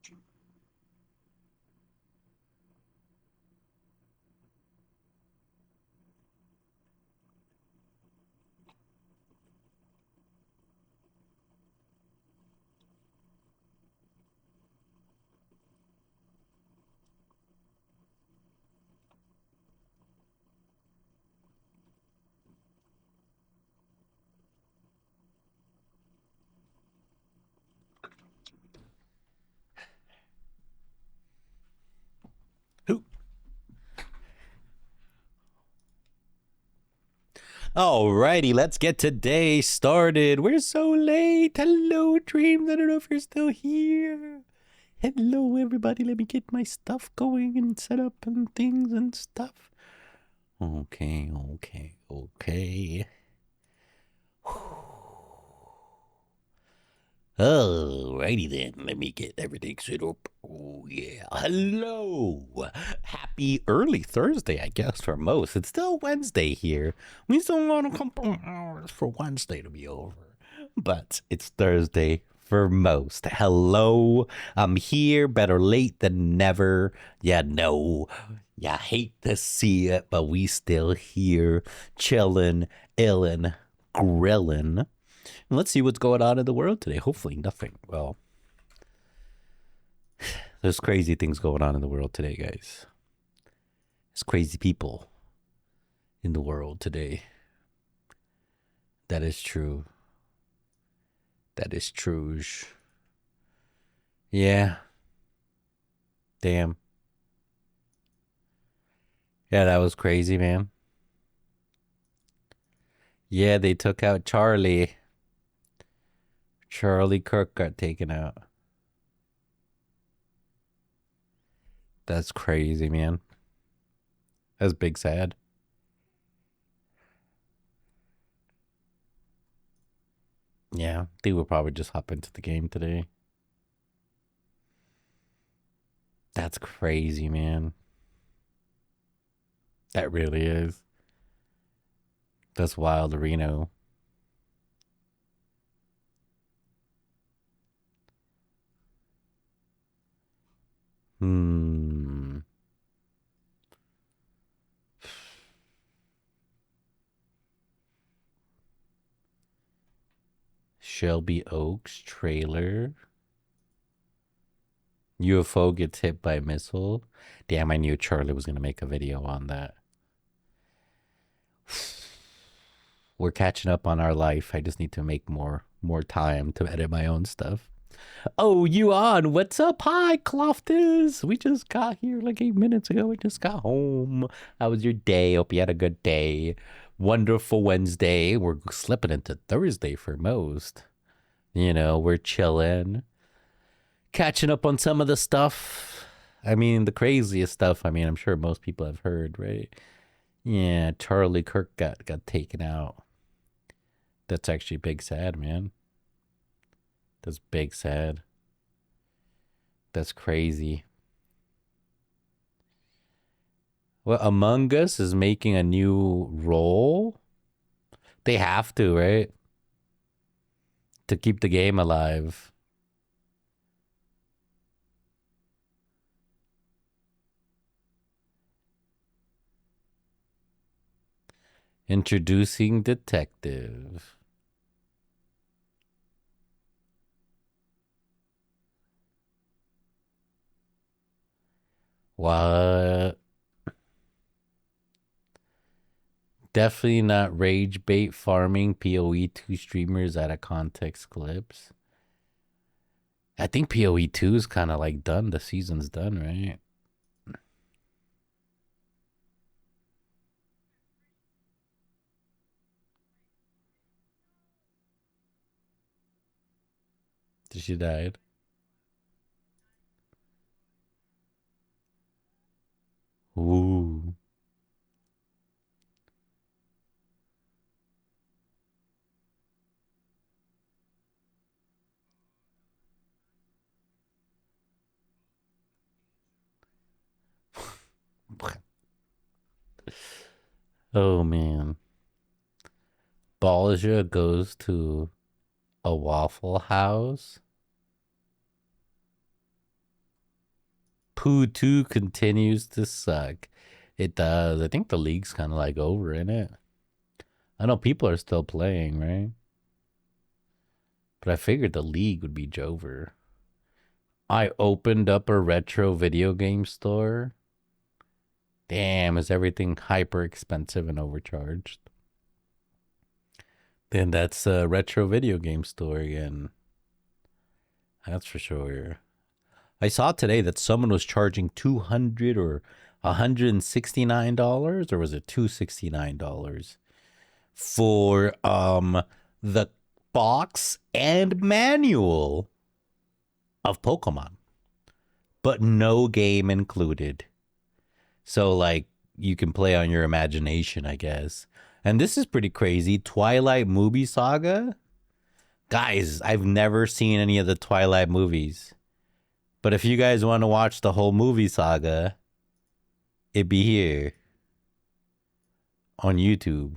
Who? Alrighty, let's get today started. We're so late. Hello, Dreams. I don't know if you're still here. Hello, everybody. Let me get my stuff going and set up and things and stuff. Okay. Alrighty then, let me get everything set up. Oh yeah, hello! Happy early Thursday, I guess, for most. It's still Wednesday here. We still got a couple hours for Wednesday to be over. But it's Thursday for most. Hello, I'm here, better late than never. Yeah, no, yeah, hate to see it, but we still here, chillin', illin', grillin'. Let's see what's going on in the world today. Hopefully nothing. Well, there's crazy things going on in the world today, guys. There's crazy people in the world today. That is true. That is true. Yeah. Damn. Yeah, that was crazy, man. Yeah, they took out Charlie. Charlie Kirk got taken out. That's crazy, man. That's big sad. Yeah, they will probably just hop into the game today. That's crazy, man. That really is. That's wild, Reno. Hmm. Shelby Oaks trailer. UFO gets hit by missile. Damn, I knew Charlie was going to make a video on that. We're catching up on our life. I just need to make more time to edit my own stuff. Oh, you on? What's up? Hi, Cloftus. We just got here like 8 minutes ago. We just got home. How was your day? Hope you had a good day. Wonderful Wednesday. We're slipping into Thursday for most. You know, we're chilling, catching up on some of the stuff. I mean, the craziest stuff. I mean, I'm sure most people have heard, right? Yeah, Charlie Kirk got taken out. That's actually big sad, man. That's big sad. That's crazy. Well, Among Us is making a new role. They have to, right? To keep the game alive. Introducing Detective. What? Definitely not rage bait farming PoE 2 streamers out of context clips. I think PoE 2 is kind of like done. The season's done, right? She died. Ooh. Oh man. Balja goes to a Waffle House. Pooh 2 continues to suck. It does. I think the league's kind of like over in it. I know people are still playing, right? But I figured the league would be Jover. I opened up a retro video game store. Damn, is everything hyper expensive and overcharged? Then that's a retro video game store again. That's for sure. I saw today that someone was charging $200 or $169, or was it $269 for the box and manual of Pokemon, but no game included. So like you can play on your imagination, I guess. And this is pretty crazy. Twilight movie saga? Guys, I've never seen any of the Twilight movies. But if you guys want to watch the whole movie saga, it'd be here on YouTube.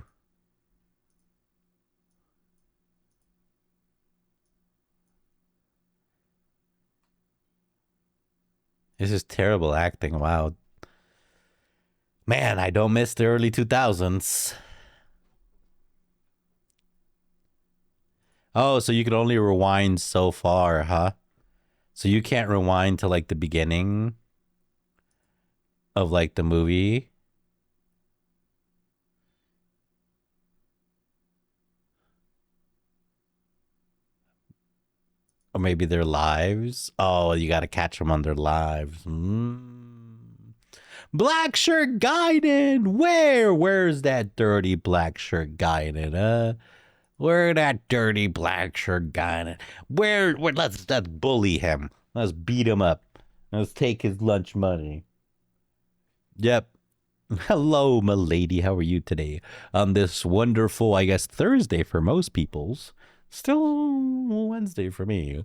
This is terrible acting. Wow. Man, I don't miss the early 2000s. Oh, so you could only rewind so far, huh? So you can't rewind to like the beginning of like the movie? Or maybe their lives? Oh, you got to catch them on their lives. Black shirt Gaiden! Where's that dirty black shirt Gaiden, Where that dirty black shirt Gaiden? Let's bully him. Let's beat him up. Let's take his lunch money. Yep. Hello, milady. How are you today? On this wonderful, I guess, Thursday for most people's. Still Wednesday for me.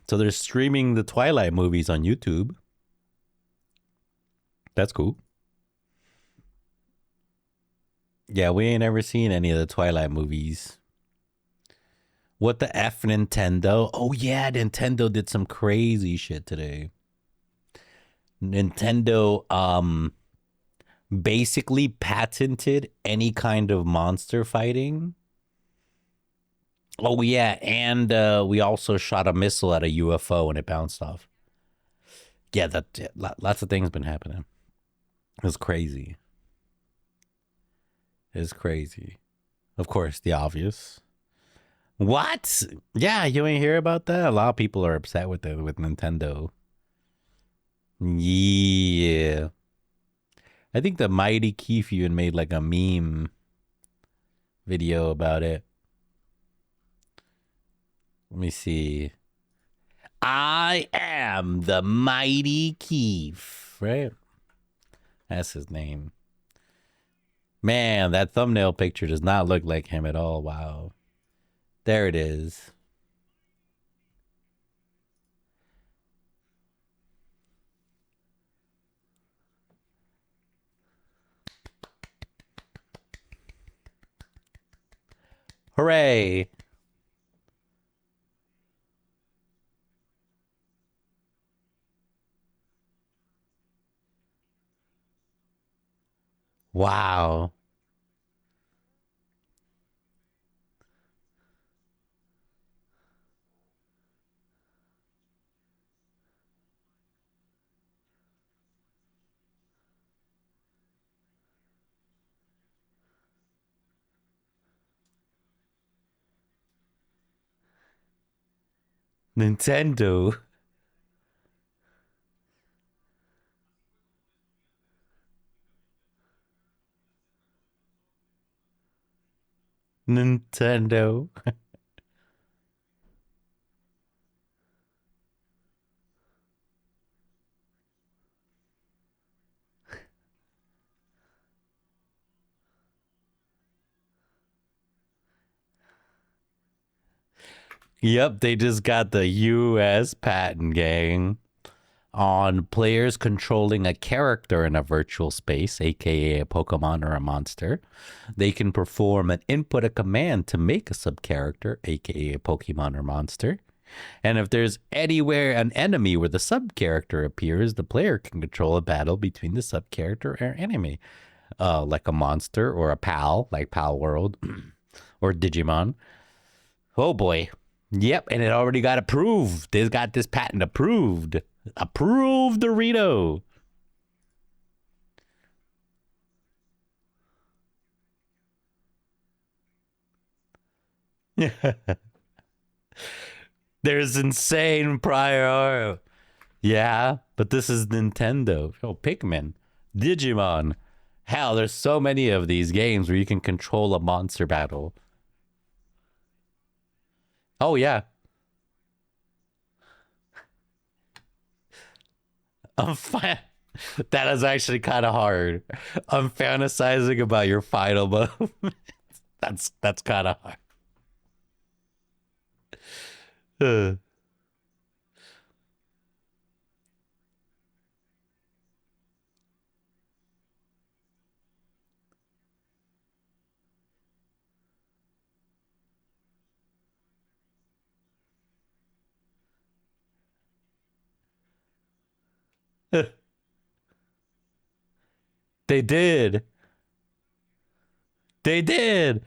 So they're streaming the Twilight movies on YouTube. That's cool. Yeah, we ain't ever seen any of the Twilight movies. What the F, Nintendo? Oh yeah, Nintendo did some crazy shit today. Nintendo basically patented any kind of monster fighting. Oh yeah, and we also shot a missile at a UFO and it bounced off. Yeah, lots of things been happening. It's crazy. It's crazy. Of course, the obvious. What? Yeah, you ain't hear about that? A lot of people are upset with it, with Nintendo. Yeah. I think the Mighty Keith even made like a meme video about it. Let me see. I am the Mighty Keith, right? That's his name. Man, that thumbnail picture does not look like him at all. Wow. There it is. Hooray. Wow. Nintendo. Nintendo. Yep, they just got the US patent, gang, on players controlling a character in a virtual space, aka a Pokemon or a monster. They can input a command to make a sub-character, aka a Pokemon or monster. And if there's anywhere an enemy where the sub character appears, the player can control a battle between the sub character or enemy, like a monster or a pal, like Pal World or Digimon. Oh boy. Yep, and it already got approved. They got this patent approved. Approved Dorito. There's insane prior art. Yeah, but this is Nintendo. Oh, Pikmin, Digimon. Hell, there's so many of these games where you can control a monster battle. Oh yeah, I'm fine. That is actually kind of hard. I'm fantasizing about your final move. That's kind of hard. They did. They did.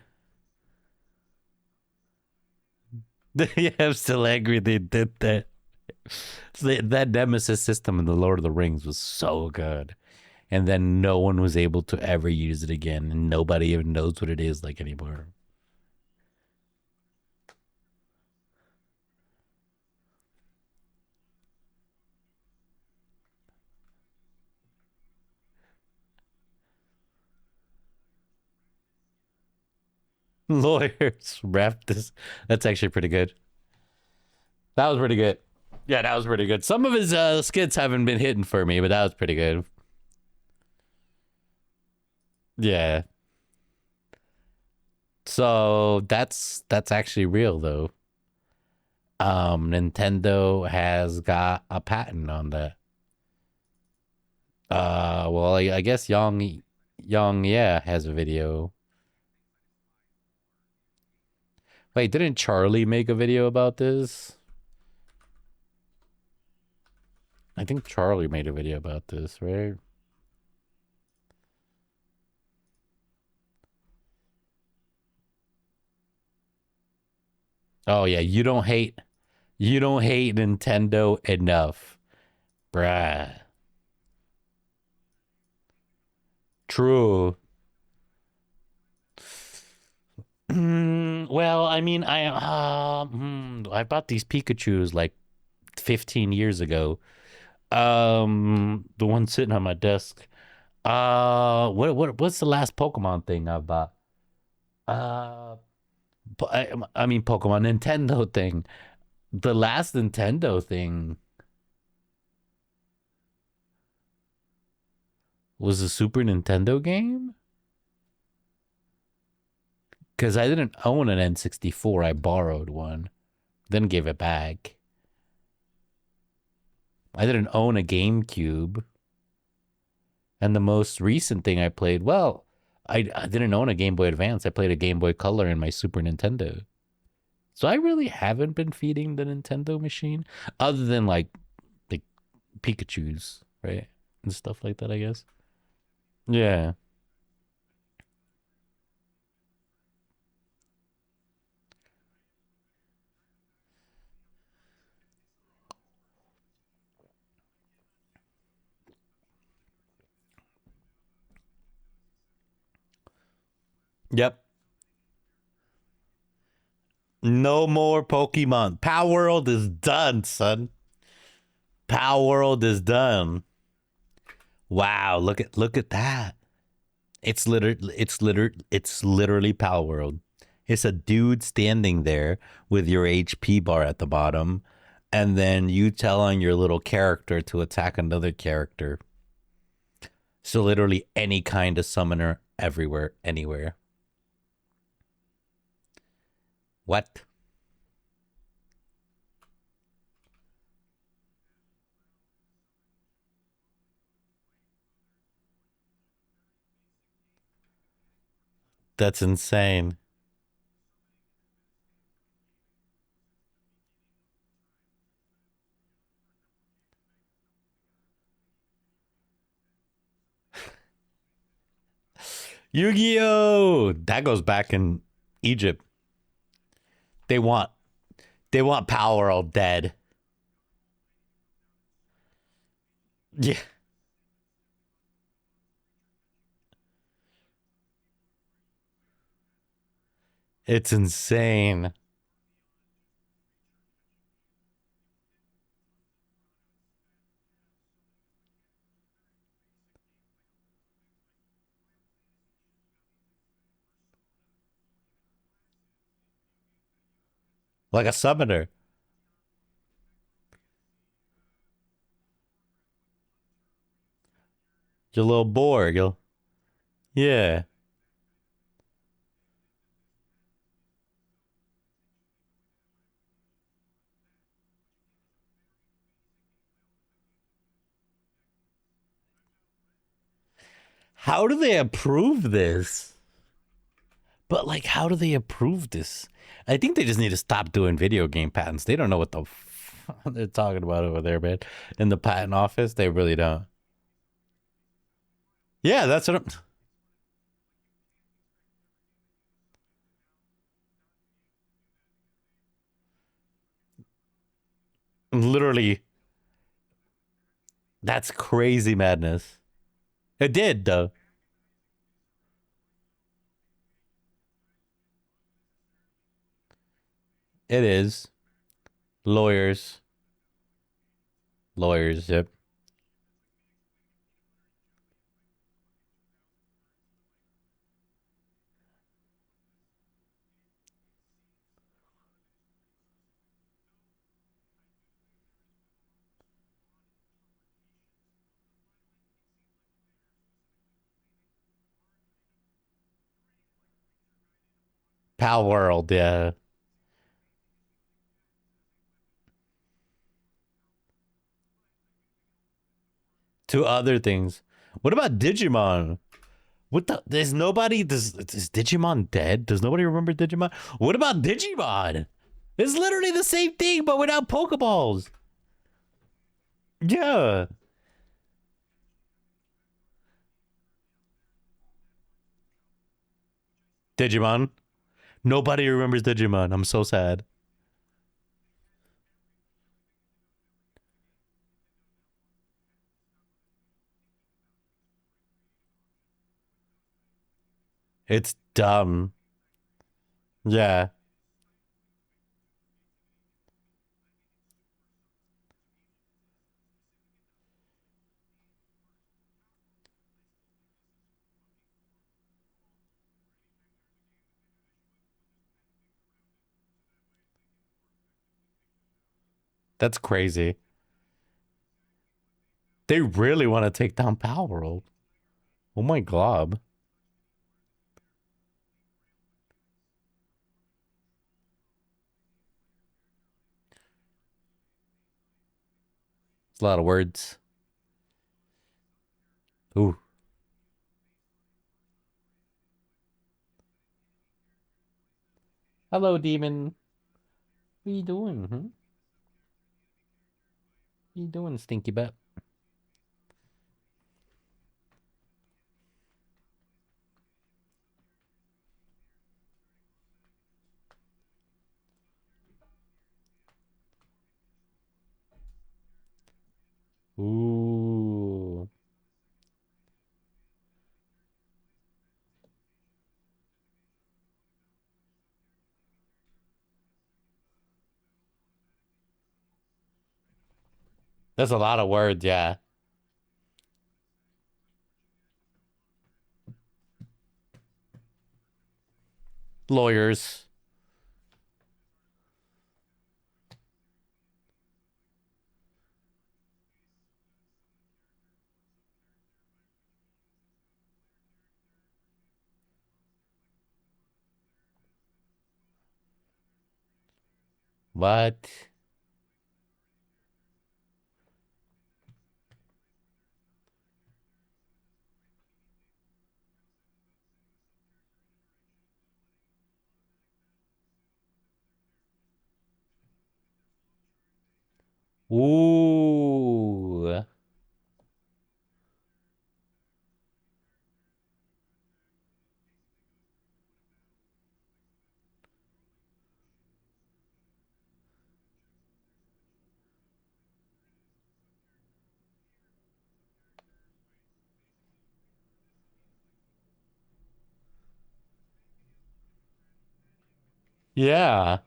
Yeah, I'm still angry they did that. That Nemesis system in the Lord of the Rings was so good. And then no one was able to ever use it again. And nobody even knows what it is like anymore. Lawyers wrapped this. That's actually pretty good. That was pretty good. Yeah, that was pretty good. Some of his skits haven't been hitting for me, but that was pretty good. Yeah. So that's actually real though. Nintendo has got a patent on that. Well, I guess Young, yeah, has a video. Wait, didn't Charlie make a video about this? I think Charlie made a video about this, right? Oh yeah, you don't hate Nintendo enough, bruh. True. Well, I mean, I bought these Pikachu's like 15 years ago. The one sitting on my desk. What's the last Pokemon thing I bought? Uh, I mean Pokemon Nintendo thing. The last Nintendo thing was a Super Nintendo game because I didn't own an N64. I borrowed one, then gave it back. I didn't own a GameCube. And the most recent thing I played, well, I didn't own a Game Boy Advance. I played a Game Boy Color in my Super Nintendo. So I really haven't been feeding the Nintendo machine other than like Pikachu's, right? And stuff like that, I guess. Yeah. Yep. No more Pokemon. Power World is done, son. Power World is done. Wow, look at that. It's literally Power World. It's a dude standing there with your HP bar at the bottom, and then you telling your little character to attack another character. So literally any kind of summoner everywhere, anywhere. What? That's insane. Yu-Gi-Oh! That goes back in Egypt. They want they want Power World dead. Yeah, it's insane. Like a summoner. Your little Borg. Yeah. How do they approve this? But like, how do they approve this? I think they just need to stop doing video game patents. They don't know what the they're talking about over there, man. In the patent office, they really don't. Yeah, that's what literally. That's crazy madness. It did though. It is lawyers, lawyers. Yep. Pal World. Yeah. To other things. What about Digimon? What the? There's nobody. Is Digimon dead? Does nobody remember Digimon? What about Digimon? It's literally the same thing, but without Pokeballs. Yeah. Digimon. Nobody remembers Digimon. I'm so sad. It's dumb. Yeah. That's crazy. They really want to take down Power World. Oh my glob. It's a lot of words. Ooh. Hello, demon. What you doing? Hmm? What you doing, stinky butt? Ooh. That's a lot of words, yeah. Lawyers. What? Ooh. Yeah.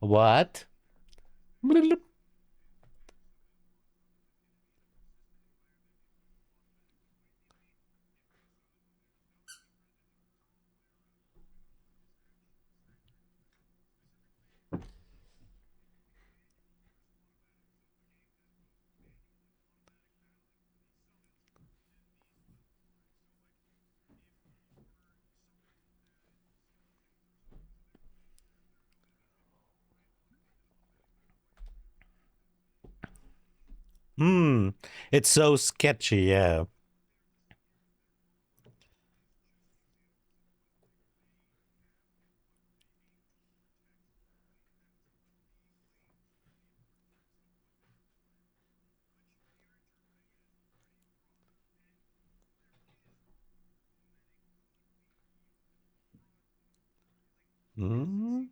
What? Hmm. It's so sketchy, yeah. Hmm.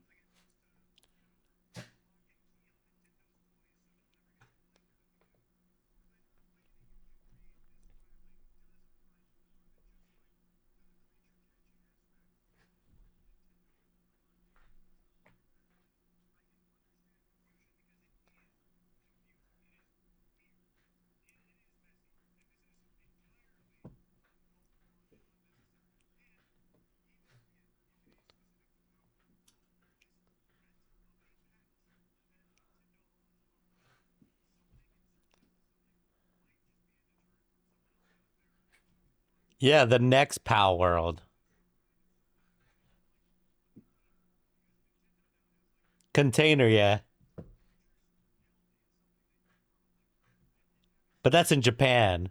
Yeah, the next Pal World. Container, yeah. But that's in Japan.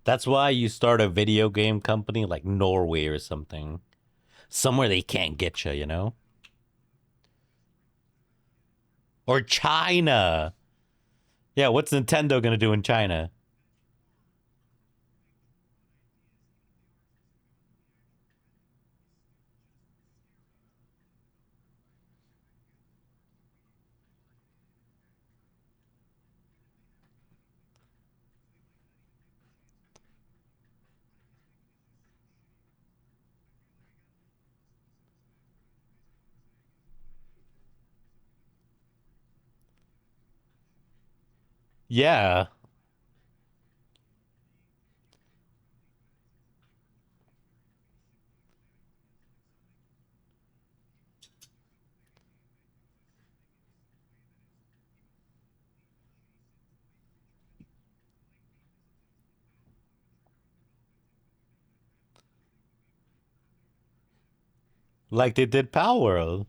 That's why you start a video game company like Norway or something. Somewhere they can't get you, you know? Or China. Yeah, what's Nintendo gonna do in China? Yeah. Like they did Pal World.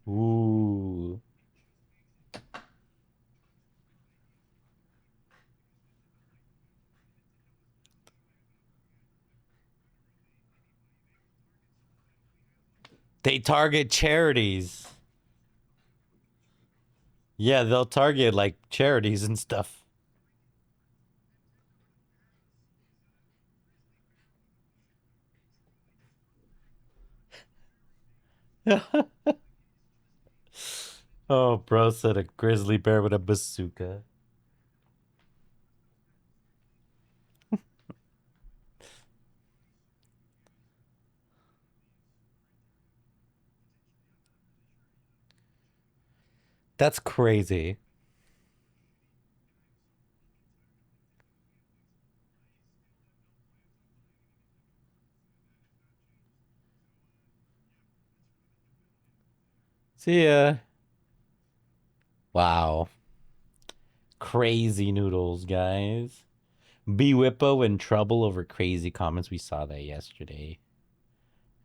Ooh. They target charities. Yeah, they'll target like charities and stuff. Oh, bro said a grizzly bear with a bazooka. That's crazy. See ya. Wow. Crazy noodles, guys. B Whippo in trouble over crazy comments. We saw that yesterday.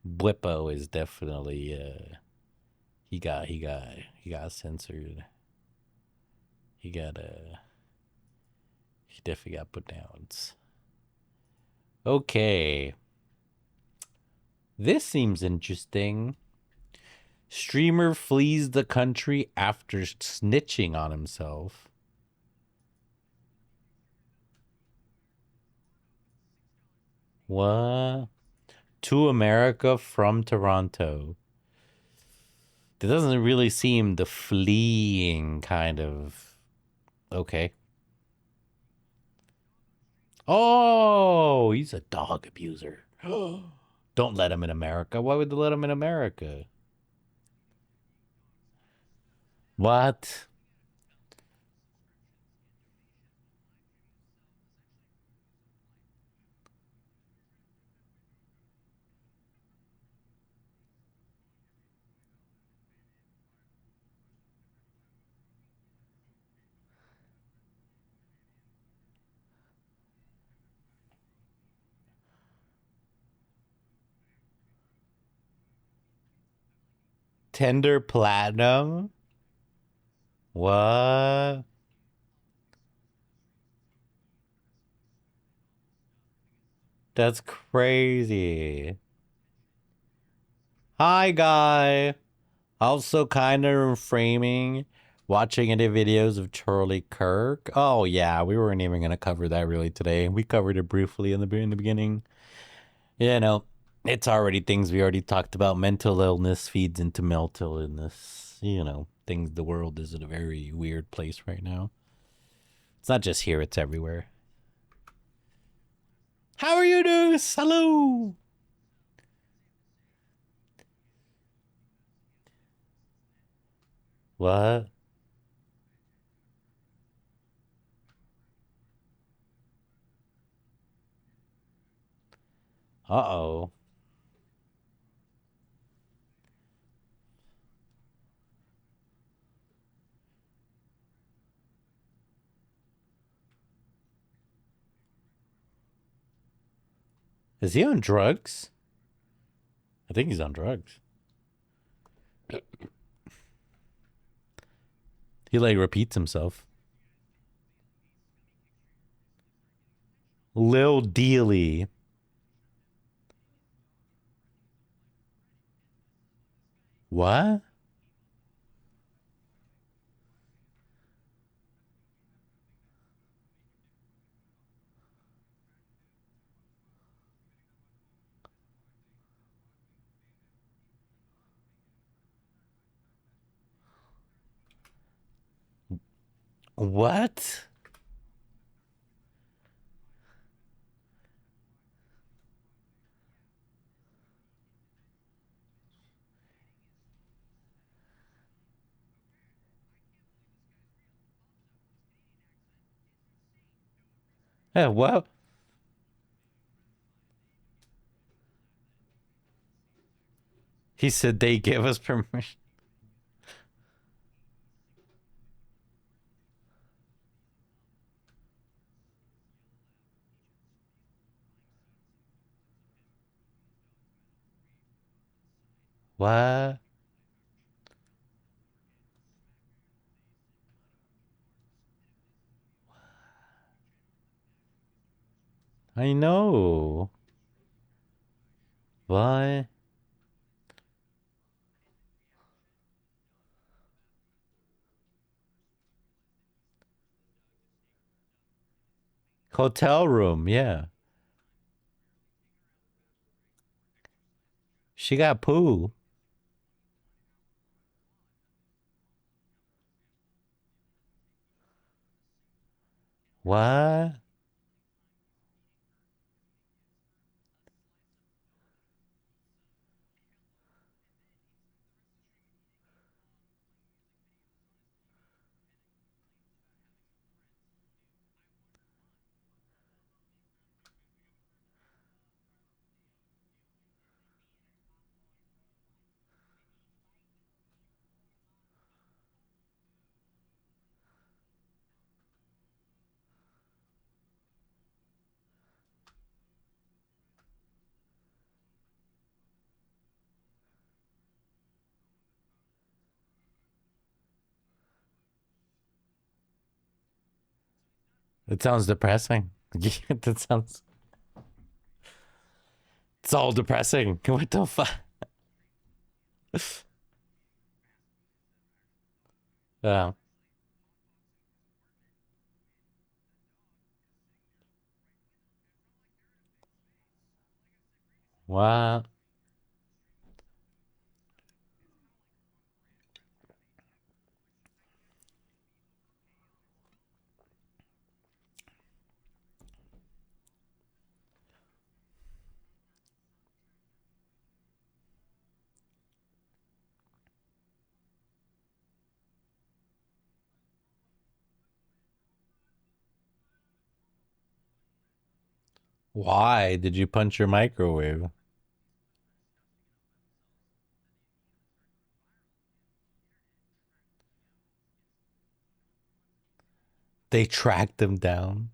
Blippo is definitely he got censored. He definitely got put down. Okay. This seems interesting. Streamer flees the country after snitching on himself. What? To America from Toronto. It doesn't really seem the fleeing kind of. Okay. Oh, he's a dog abuser. Don't let him in America. Why would they let him in America? What? Tender platinum? What? That's crazy. Hi, guy. Also, kind of framing, watching any videos of Charlie Kirk. Oh yeah, we weren't even gonna cover that really today. We covered it briefly in the beginning. You know, it's already things we already talked about. Mental illness feeds into mental illness. You know, things. The world is in a very weird place right now. It's not just here; it's everywhere. How are you, Deuce? Hello. What? Uh-oh. Is he on drugs? I think he's on drugs. He like repeats himself. Lil Dealey. What? What? Yeah, what? He said they gave us permission. What? I know. What? Hotel room, yeah. She got poo. What? It sounds depressing. That sounds. It's all depressing. What the fuck? Yeah. What? Why did you punch your microwave? They tracked them down.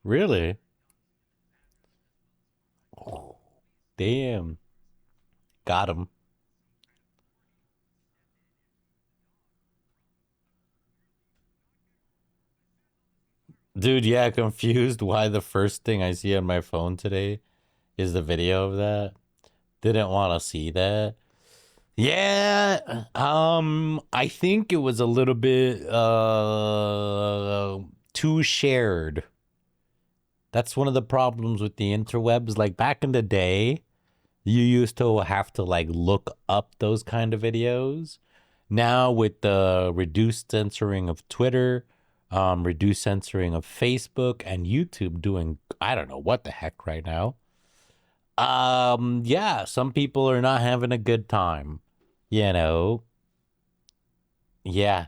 Really? Oh, damn. Got him. Dude, yeah, confused why the first thing I see on my phone today is the video of that. Didn't want to see that. Yeah, I think it was a little bit too shared. That's one of the problems with the interwebs. Like back in the day, you used to have to like look up those kind of videos. Now with the reduced censoring of Twitter, reduced censoring of Facebook and YouTube doing I don't know what the heck right now. Yeah, some people are not having a good time. You know, yeah,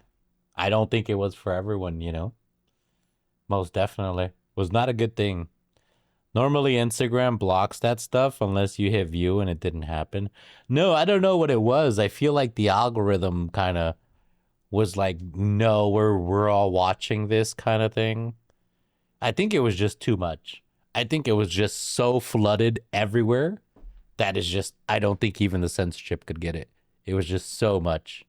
I don't think it was for everyone, Most definitely. Was not a good thing. Normally Instagram blocks that stuff unless you hit view and it didn't happen. No, I don't know what it was. I feel like the algorithm kind of was like, no, we're all watching this kind of thing. I think it was just too much. I think it was just so flooded everywhere that is just I don't think even the censorship could get it. It was just so much.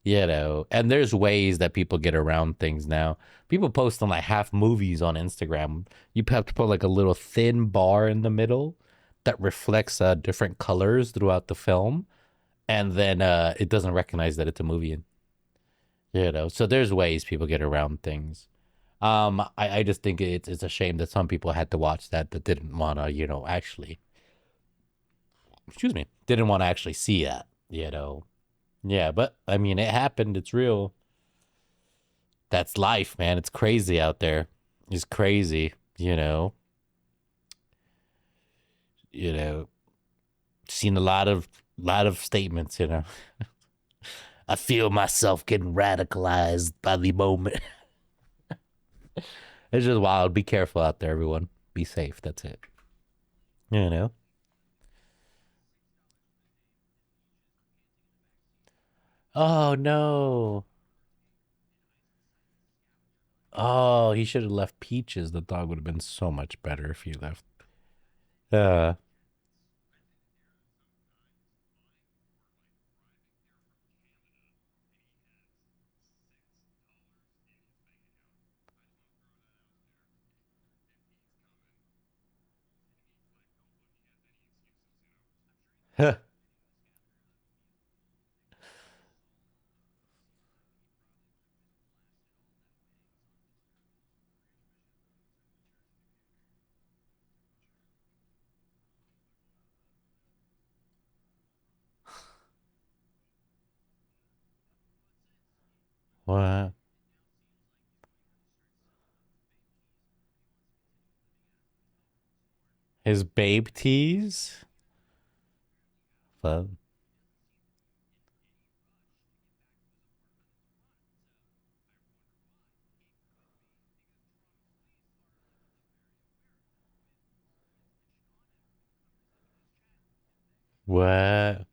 And there's ways that people get around things now. People post on like half movies on Instagram. You have to put like a little thin bar in the middle that reflects different colors throughout the film, and then it doesn't recognize that it's a movie. So there's ways people get around things. I just think it's a shame that some people had to watch that didn't want to, actually, excuse me, didn't want to actually see that. Yeah, but I mean, it happened. It's real. That's life, man. It's crazy out there. It's crazy, you know. You know, seen a lot of statements. I feel myself getting radicalized by the moment. It's just wild. Be careful out there, everyone. Be safe. That's it. You know. Oh no. Oh, he should have left Peaches. The dog would have been so much better if he left. Uh, what? His babe tease? But what?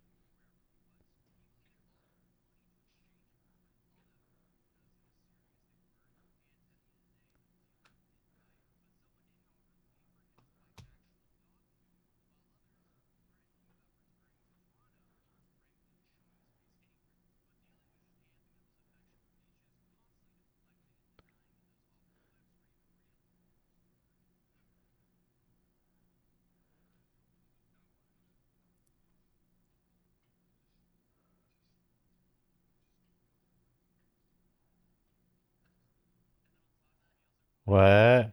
What?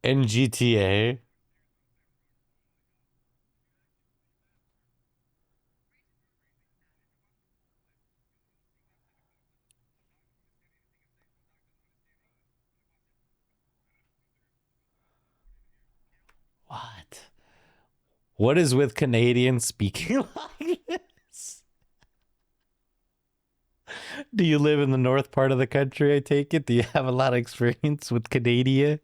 In GTA? What? What is with Canadians speaking like this? Do you live in the north part of the country, I take it? Do you have a lot of experience with Canada?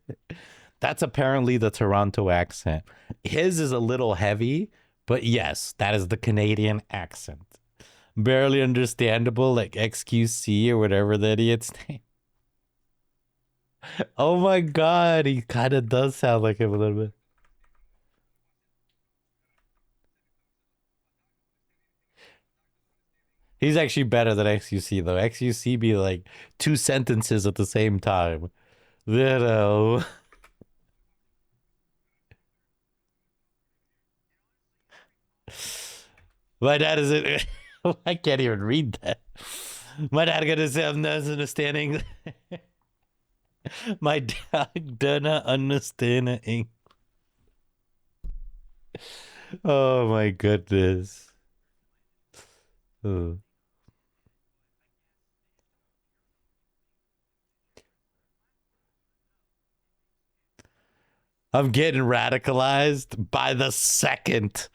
That's apparently the Toronto accent. His is a little heavy, but yes, that is the Canadian accent. Barely understandable, like XQC or whatever the idiot's name. Oh my god, he kind of does sound like him a little bit. He's actually better than XUC though. XUC be like two sentences at the same time. You know. My dad isn't. I can't even read that. My dad gonna say I'm not understanding. My dad do not understand it. Oh my goodness. Oh. I'm getting radicalized by the second.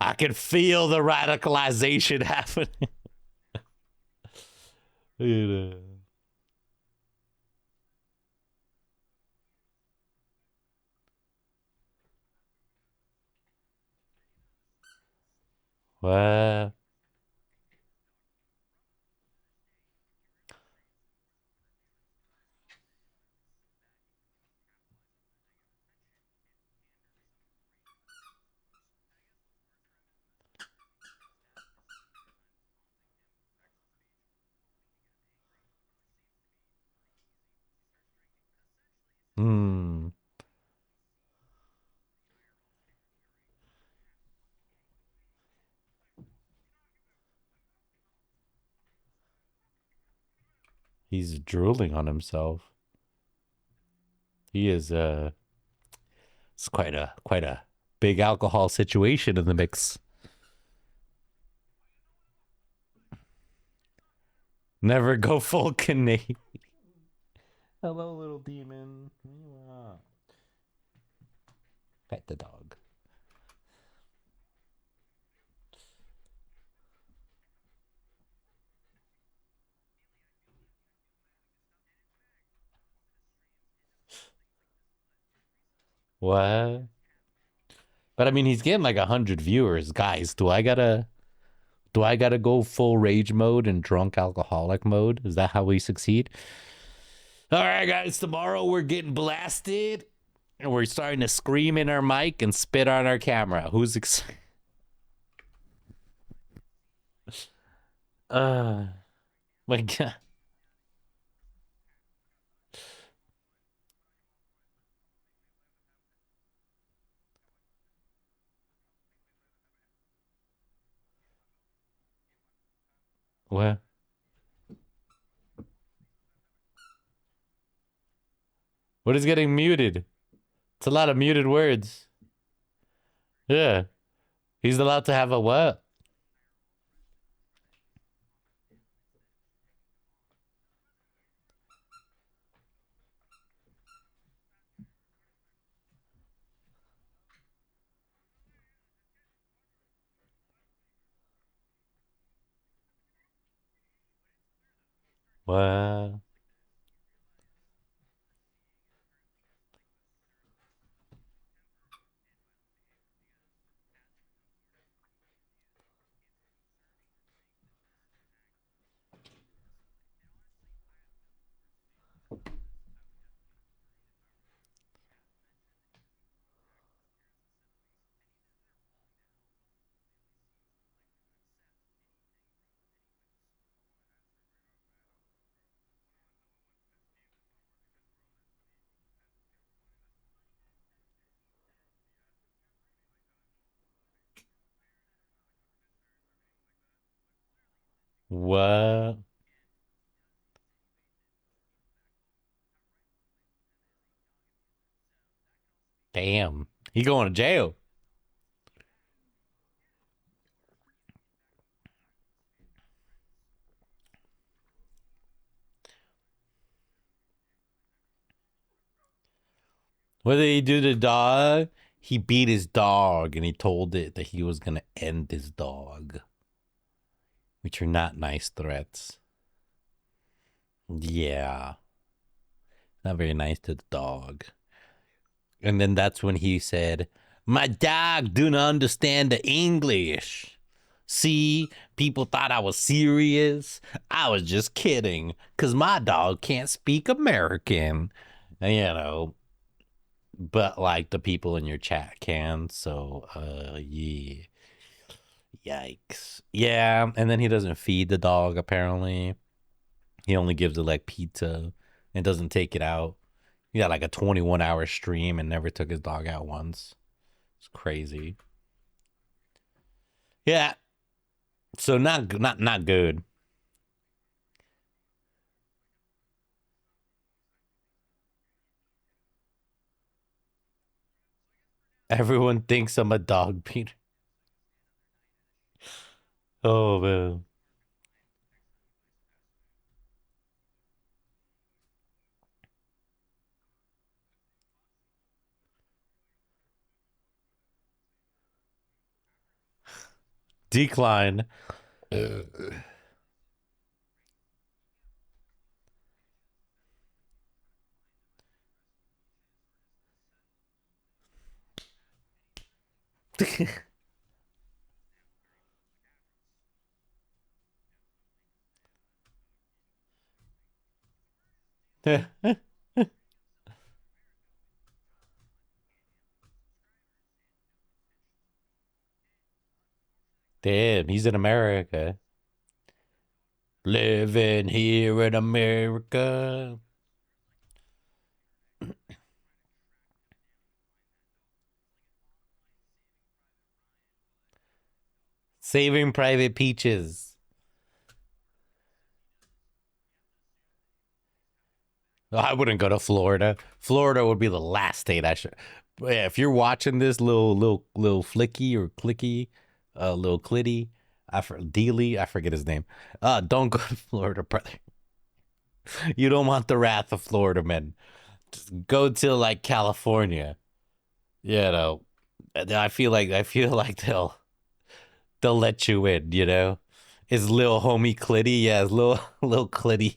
I can feel the radicalization happening. You know. What? Hmm. He's drooling on himself. He is it's quite a big alcohol situation in the mix. Never go full Canadian. Hello, little demon. Pet the dog. What? But I mean, he's getting like 100 viewers, guys. Do I gotta go full rage mode and drunk alcoholic mode? Is that how we succeed? All right, guys. Tomorrow we're getting blasted, and we're starting to scream in our mic and spit on our camera. Who's excited? Uh, my God. What? What is getting muted? It's a lot of muted words. Yeah. He's allowed to have a what? What? What? Damn. He going to jail. What did he do to the dog? He beat his dog and he told it that he was going to end his dog, which are not nice threats. Yeah. Not very nice to the dog. And then that's when he said, "My dog do not understand the English. See, people thought I was serious. I was just kidding, because my dog can't speak American." And, you know, but like the people in your chat can. So, yeah. Yikes. Yeah. And then he doesn't feed the dog, apparently. He only gives it like pizza and doesn't take it out. He got like a 21-hour stream and never took his dog out once. It's crazy. Yeah. So not good. Everyone thinks I'm a dog beater. Oh man. Decline. Damn, he's in America. Living here in America. Saving Private Peaches. I wouldn't go to Florida. Florida would be the last state I should. Yeah, if you're watching this little flicky or clicky, little clitty, Dealey, I forget his name. Don't go to Florida, brother. You don't want the wrath of Florida men. Just go to like California. You know, I feel like they'll let you in. You know, his little homie Clitty, yeah, his little Clitty.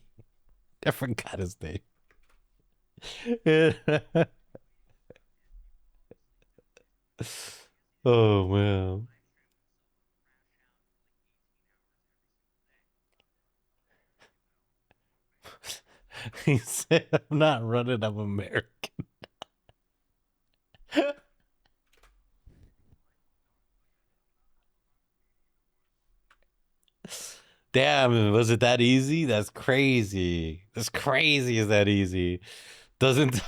I forgot his name. Oh man. He said, "I'm not running. I'm American." Damn, was it that easy? That's crazy. That's crazy. Is that easy? Doesn't.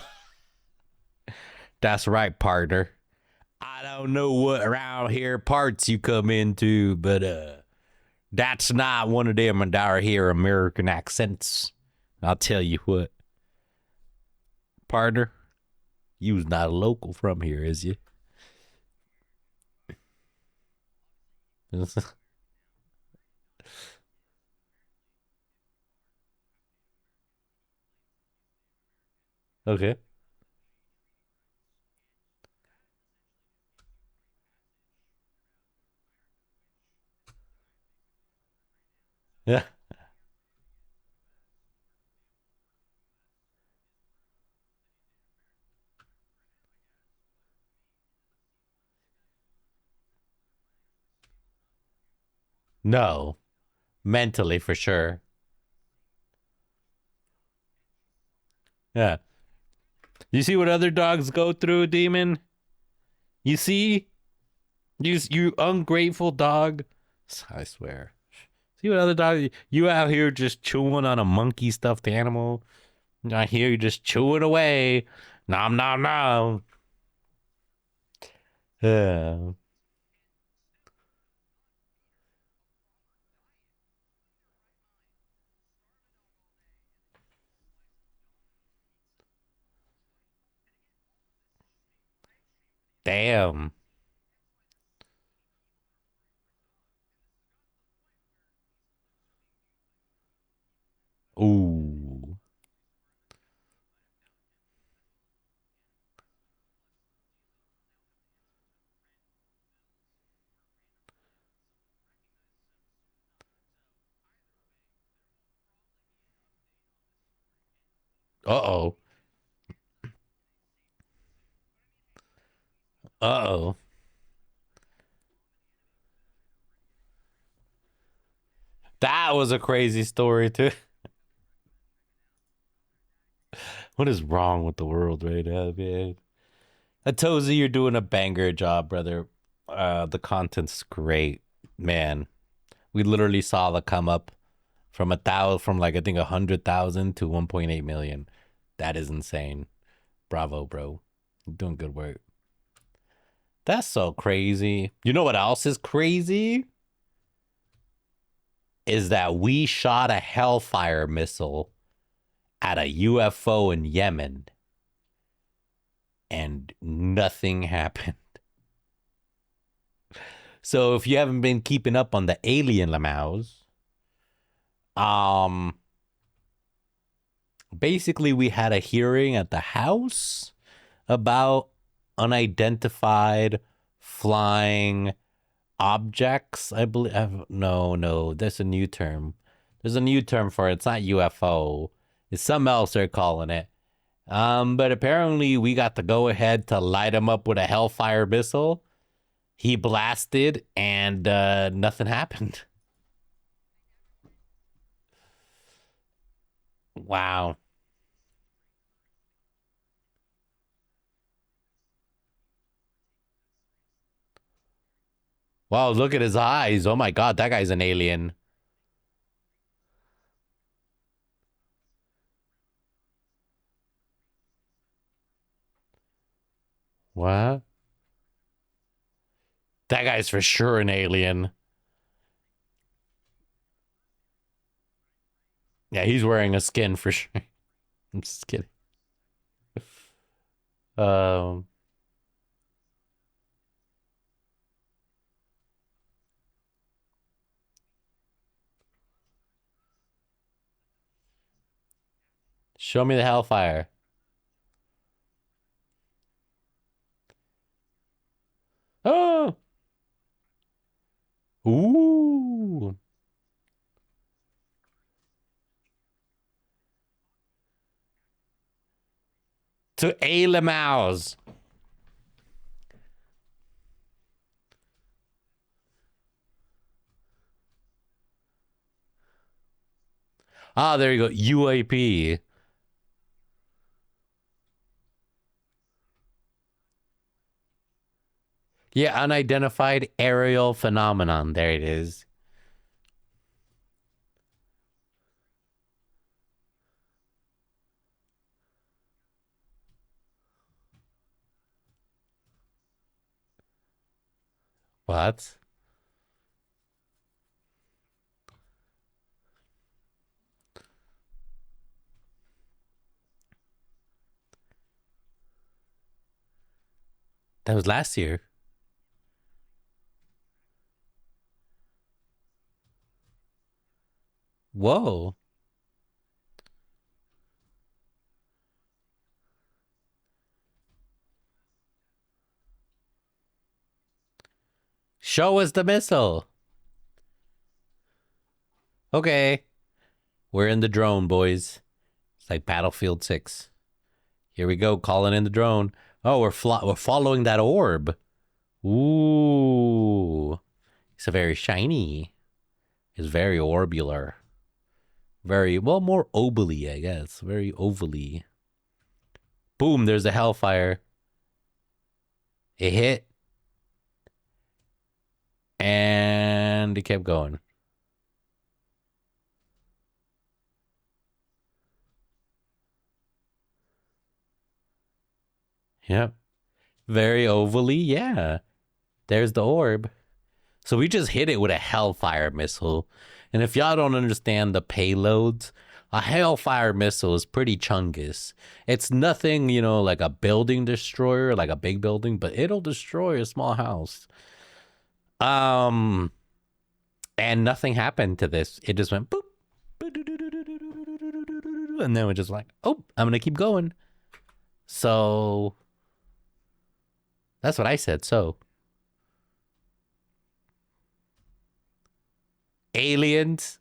That's right, partner. I don't know what around here parts you come into, but that's not one of them down here American accents. I'll tell you what, partner, you's not a local from here, is you? Okay. Yeah. No, mentally for sure. Yeah. You see what other dogs go through, Demon? You see? You ungrateful dog. I swear. See what other dog you out here just chewing on a monkey stuffed animal. I hear you just chewing away. Nom nom nom. Yeah. Damn. Ooh. Uh-oh. Uh-oh. That was a crazy story, too. What is wrong with the world right now, man? Atozy, you're doing a banger job, brother. The content's great. Man, we literally saw the come up from like I think 100,000 to 1.8 million. That is insane. Bravo, bro. You're doing good work. That's so crazy. You know what else is crazy? Is that we shot a Hellfire missile at a UFO in Yemen and nothing happened. So if you haven't been keeping up on the alien lamaus, basically we had a hearing at the House about unidentified flying objects. I believe no, there's a new term. There's a new term for it. It's not UFO. It's something else they're calling it. But apparently we got the go ahead to light him up with a Hellfire missile. He blasted and nothing happened. Wow. Wow, look at his eyes. Oh my god, that guy's an alien. What? That guy's for sure an alien. Yeah, he's wearing a skin for sure. I'm just kidding. Um, show me the Hellfire. Oh! Ooh! To A. Lamaus. Ah, there you go. UAP. Yeah, unidentified aerial phenomenon. There it is. What? That was last year. Whoa. Show us the missile. Okay. We're in the drone, boys. It's like Battlefield 6. Here we go, calling in the drone. Oh, we're following that orb. Ooh. It's a very shiny. It's very orbular. Very, well, more ovally, I guess. Very ovally. Boom, there's a Hellfire. It hit. And it kept going. Yep. Very ovally, yeah. There's the orb. So we just hit it with a Hellfire missile. And if y'all don't understand the payloads, A Hellfire missile is pretty chungus. It's nothing, you know, like a building destroyer, like a big building, but it'll destroy a small house. Um, and nothing happened to this. It just went boop, and then we're just like, oh, I'm gonna keep going. So that's what I said. So aliens.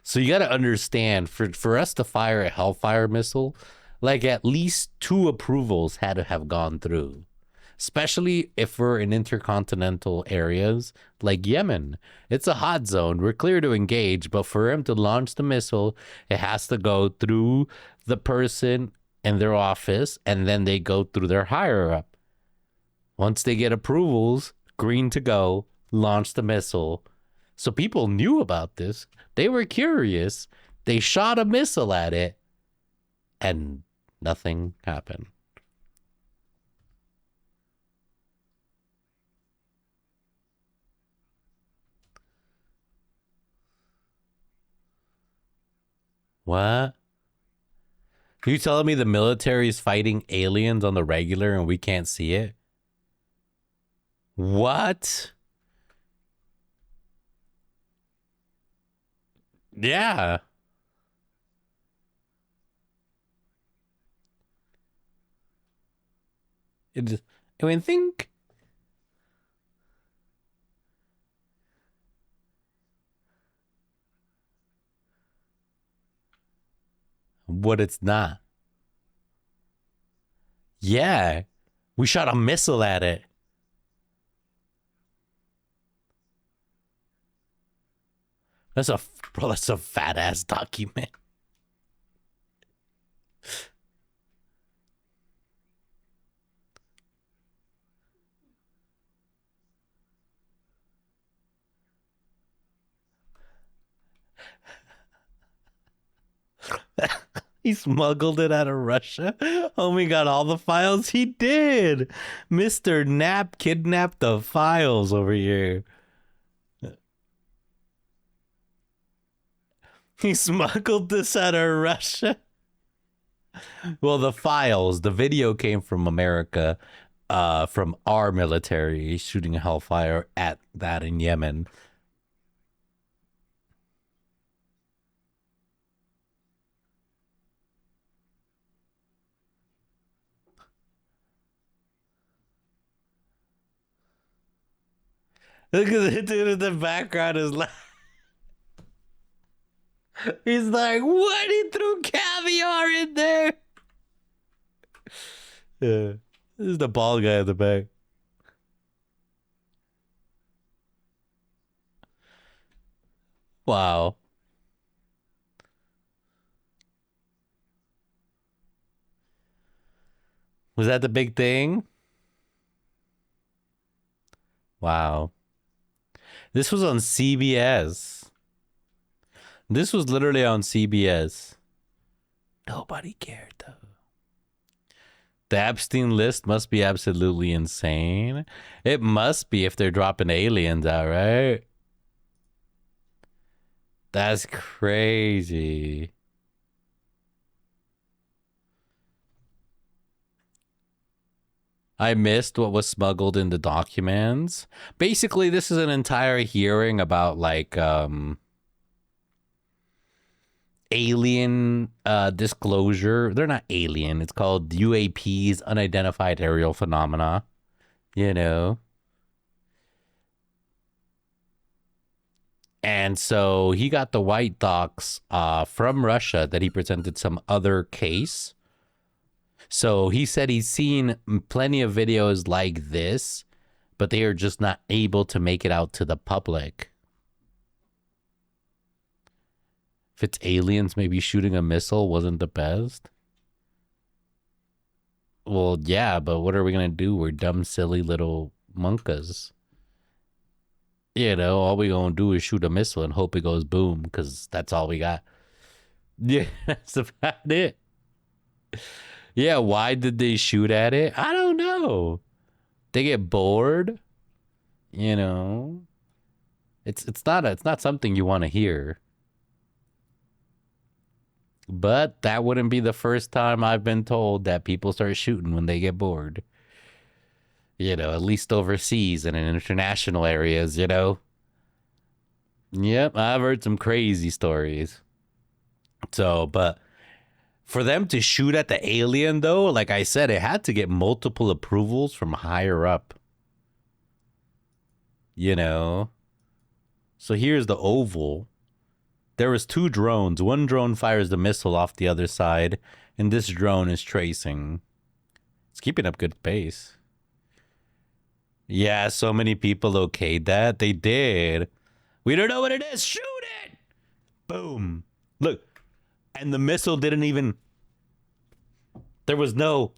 So you got to understand, for us to fire a Hellfire missile, like at least 2 approvals had to have gone through. Especially if we're in intercontinental areas like Yemen. It's a hot zone. We're clear to engage, but for him to launch the missile, it has to go through the person in their office, and then they go through their higher up. Once they get approvals, green to go, launch the missile. So people knew about this. They were curious. They shot a missile at it, and nothing happened. What? You telling me the military is fighting aliens on the regular and we can't see it? What? Yeah. It, I mean, think what it's not. Yeah. We shot a missile at it. That's a bro, that's a fat ass document. He smuggled it out of Russia. Homie got all the files. He did. Mr. Nap kidnapped the files over here. He smuggled this out of Russia. Well, the files, the video came from America, from our military shooting a Hellfire at that in Yemen. Look at the dude in the background is like, he's like, what? He threw caviar in there. Yeah, this is the bald guy in the back. Wow. Was that the big thing? Wow. This was on CBS. This was literally on CBS. Nobody cared though. The Epstein list must be absolutely insane. It must be if they're dropping aliens out, right? That's crazy. I missed what was smuggled in the documents. Basically, this is an entire hearing about like alien disclosure. They're not alien. It's called UAPs, unidentified aerial phenomena. You know. And so he got the white docs from Russia that he presented some other case. So he said he's seen plenty of videos like this, but they are just not able to make it out to the public. If it's aliens, maybe shooting a missile wasn't the best. Well, yeah, but what are we going to do? We're dumb, silly little monkas. You know, all we going to do is shoot a missile and hope it goes boom, because that's all we got. Yeah, that's about it. Yeah, why did they shoot at it? I don't know. They get bored, you know. It's not something you want to hear. But that wouldn't be the first time I've been told that people start shooting when they get bored. At least overseas and in international areas, Yep, I've heard some crazy stories. So, but for them to shoot at the alien, though, like I said, it had to get multiple approvals from higher up. You know? So here's the oval. There was two drones. One drone fires the missile off the other side, and this drone is tracing. It's keeping up good pace. Yeah, so many people okayed that. They did. We don't know what it is. Shoot it! Boom. Look. And the missile didn't even... There was no...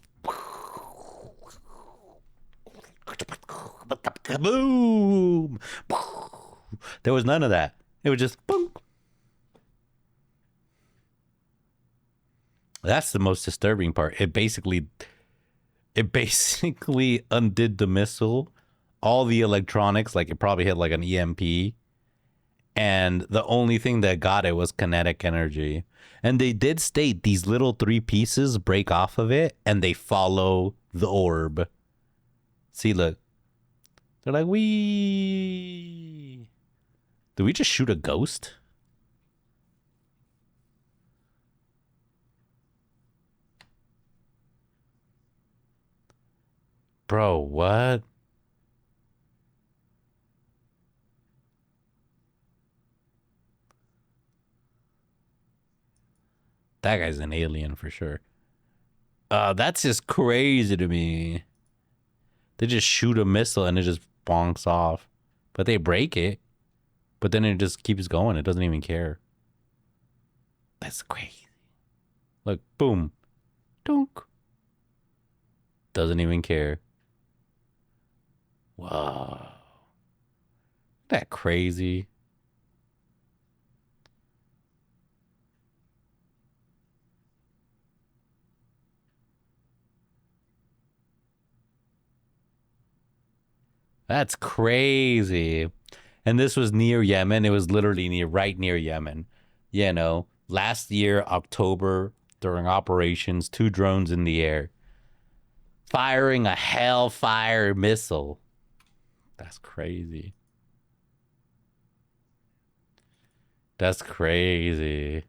Boom! There was none of that. It was just... Boom. That's the most disturbing part. It basically undid the missile, all the electronics, like it probably had like an EMP, and the only thing that got it was kinetic energy. And they did state these little three pieces break off of it and they follow the orb. See, look. They're like, wee. Did we just shoot a ghost? Bro, what? That guy's an alien for sure. That's just crazy to me. They just shoot a missile and it just bonks off. But they break it. But then it just keeps going. It doesn't even care. That's crazy. Look, boom. Dunk. Doesn't even care. Wow. That crazy. That's crazy. And this was near Yemen. It was literally right near Yemen. Last year, October, during operations, two drones in the air, firing a Hellfire missile. That's crazy. That's crazy.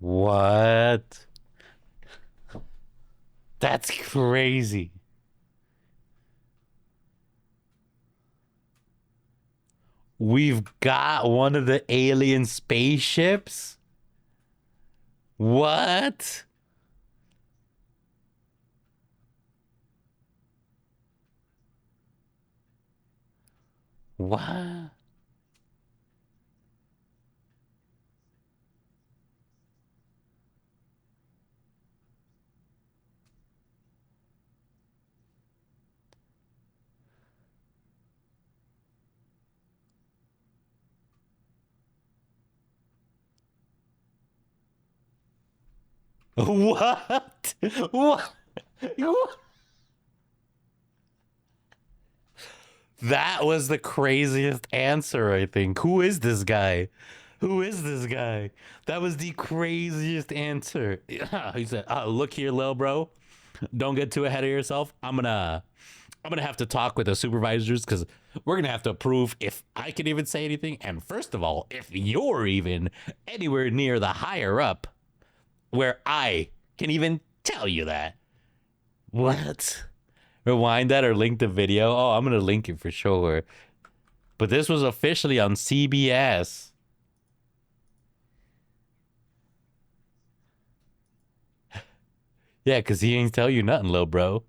What? That's crazy. We've got one of the alien spaceships? What? What? What? What? That was the craziest answer, I think. Who is this guy? Who is this guy? That was the craziest answer. He said, look here, little bro. Don't get too ahead of yourself. I'm gonna have to talk with the supervisors because we're gonna have to approve if I can even say anything, and first of all, if you're even anywhere near the higher up where I can even tell you that. What? Rewind that or link the video. Oh, I'm gonna link it for sure. But this was officially on CBS. Yeah, because he ain't tell you nothing, little bro.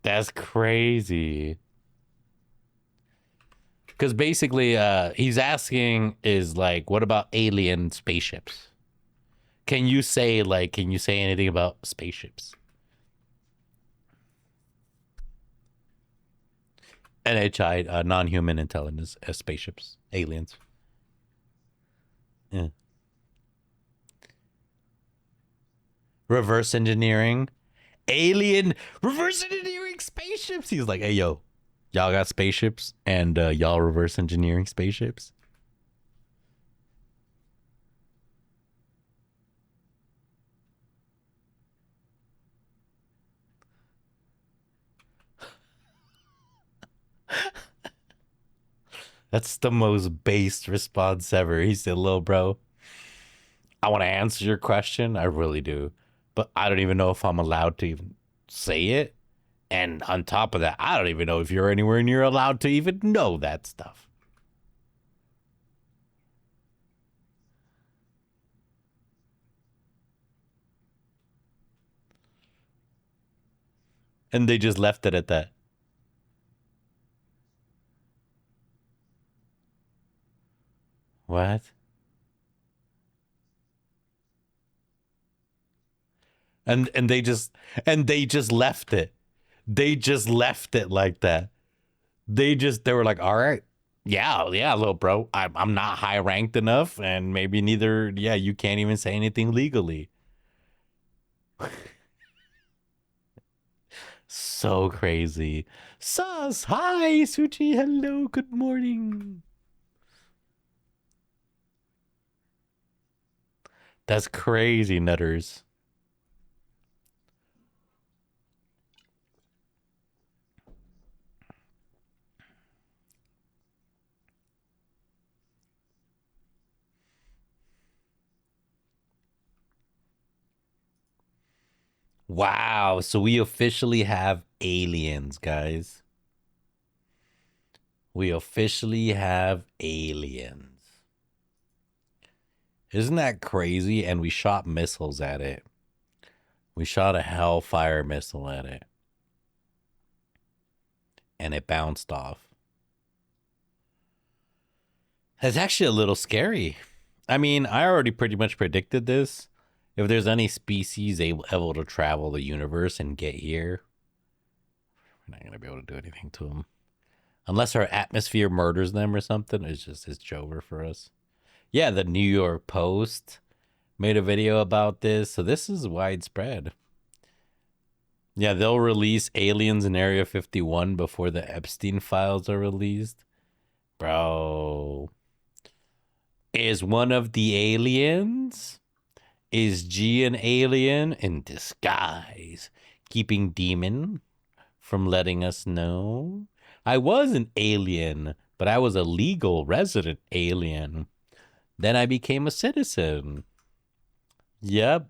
That's crazy. Because basically, he's asking is like, what about alien spaceships? Can you say anything about spaceships? NHI, non-human intelligence, spaceships, aliens. Yeah. Reverse engineering, alien, reverse engineering spaceships. He's like, hey, yo, y'all got spaceships and y'all reverse engineering spaceships. That's the most based response ever. He said, little bro, I want to answer your question. I really do. But I don't even know if I'm allowed to even say it. And on top of that, I don't even know if you're anywhere near allowed to even know that stuff. And they just left it at that. What? And they just left it. They just left it like that. They were like, all right, yeah, little bro. I'm not high ranked enough, and maybe neither. Yeah, you can't even say anything legally. So crazy. Sus, hi, Suchi. Hello, good morning. That's crazy, nutters. Wow, so we officially have aliens, guys. We officially have aliens. Isn't that crazy? And we shot missiles at it. We shot a Hellfire missile at it. And it bounced off. That's actually a little scary. I mean, I already pretty much predicted this. If there's any species able to travel the universe and get here, we're not going to be able to do anything to them. Unless our atmosphere murders them or something, it's over for us. Yeah, the New York Post made a video about this. So this is widespread. Yeah, they'll release aliens in Area 51 before the Epstein files are released. Bro. Is one of the aliens? Is G an alien in disguise? Keeping Demon from letting us know? I was an alien, but I was a legal resident alien. Then I became a citizen. Yep.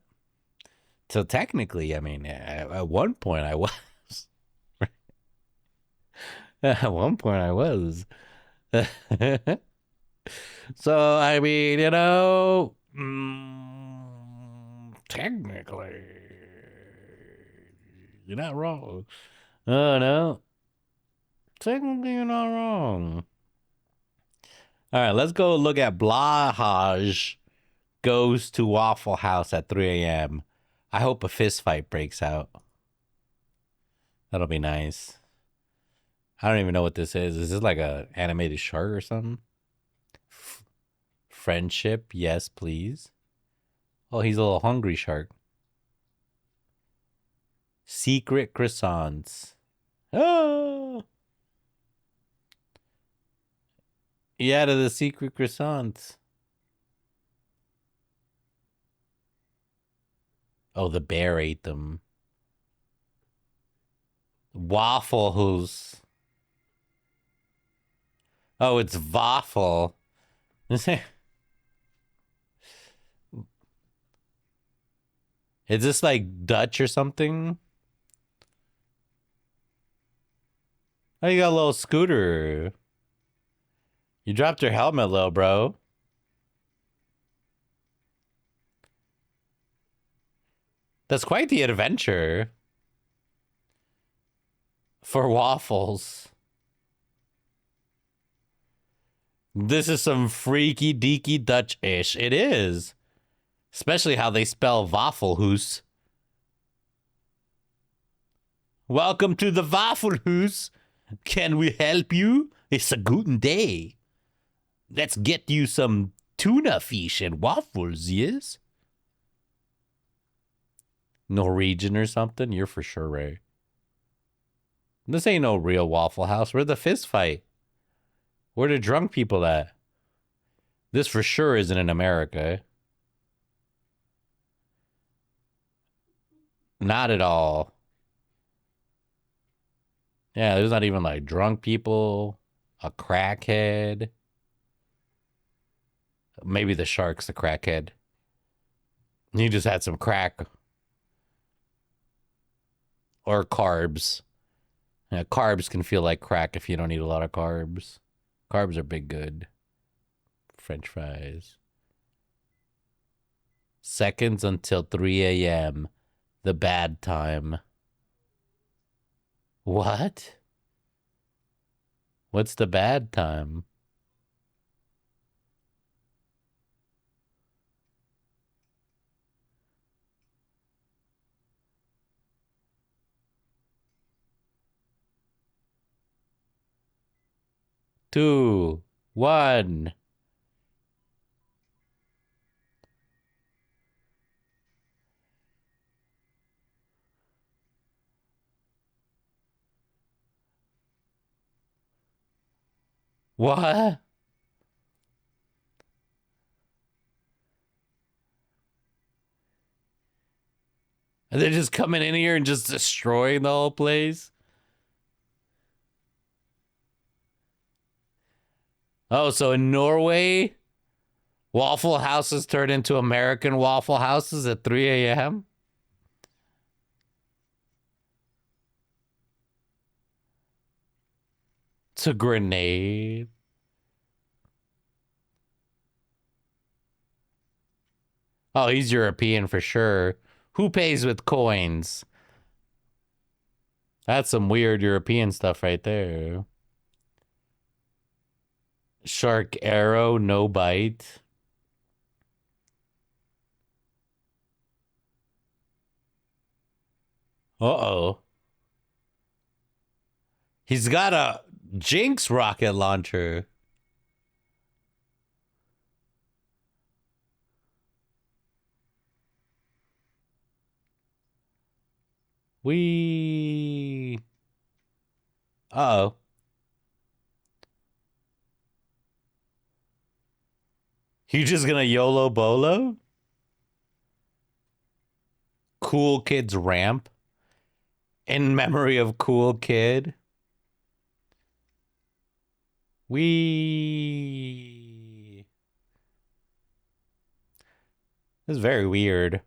So technically, I mean, at one point I was. At one point I was. So, I mean, technically, you're not wrong. Oh, no. Technically, you're not wrong. All right, let's go look at Blahaj goes to Waffle House at 3 a.m. I hope a fist fight breaks out. That'll be nice. I don't even know what this is. Is this like a animated shark or something? Friendship, yes, please. Oh, he's a little hungry shark. Secret croissants. Oh, yeah, to the secret croissants. Oh, the bear ate them. Waffle House. Oh, it's waffle. Is this like Dutch or something? Oh, you got a little scooter. You dropped your helmet, little bro. That's quite the adventure. For waffles. This is some freaky deaky Dutch-ish. It is. Especially how they spell Waffelhoes. Welcome to the Waffelhoes. Can we help you? It's a good day. Let's get you some tuna fish and waffles, yes? Norwegian or something? You're for sure right. This ain't no real Waffle House. Where's the fist fight? Where the drunk people at? This for sure isn't in America. Not at all. Yeah, there's not even like drunk people, a crackhead. Maybe the shark's the crackhead. He just had some crack. Or carbs. Yeah, carbs can feel like crack if you don't eat a lot of carbs. Carbs are big good. French fries. Seconds until 3 a.m. The bad time. What? What's the bad time? Two, one. What? And they're just coming in here and just destroying the whole place? Oh, so in Norway, Waffle Houses turn into American Waffle Houses at 3 a.m.? It's a grenade. Oh, he's European for sure. Who pays with coins? That's some weird European stuff right there. Shark arrow, no bite. Uh-oh. He's got a Jinx rocket launcher. We. Uh-oh. You just gonna YOLO Bolo? Cool Kid's ramp? In memory of Cool Kid? We. This is very weird.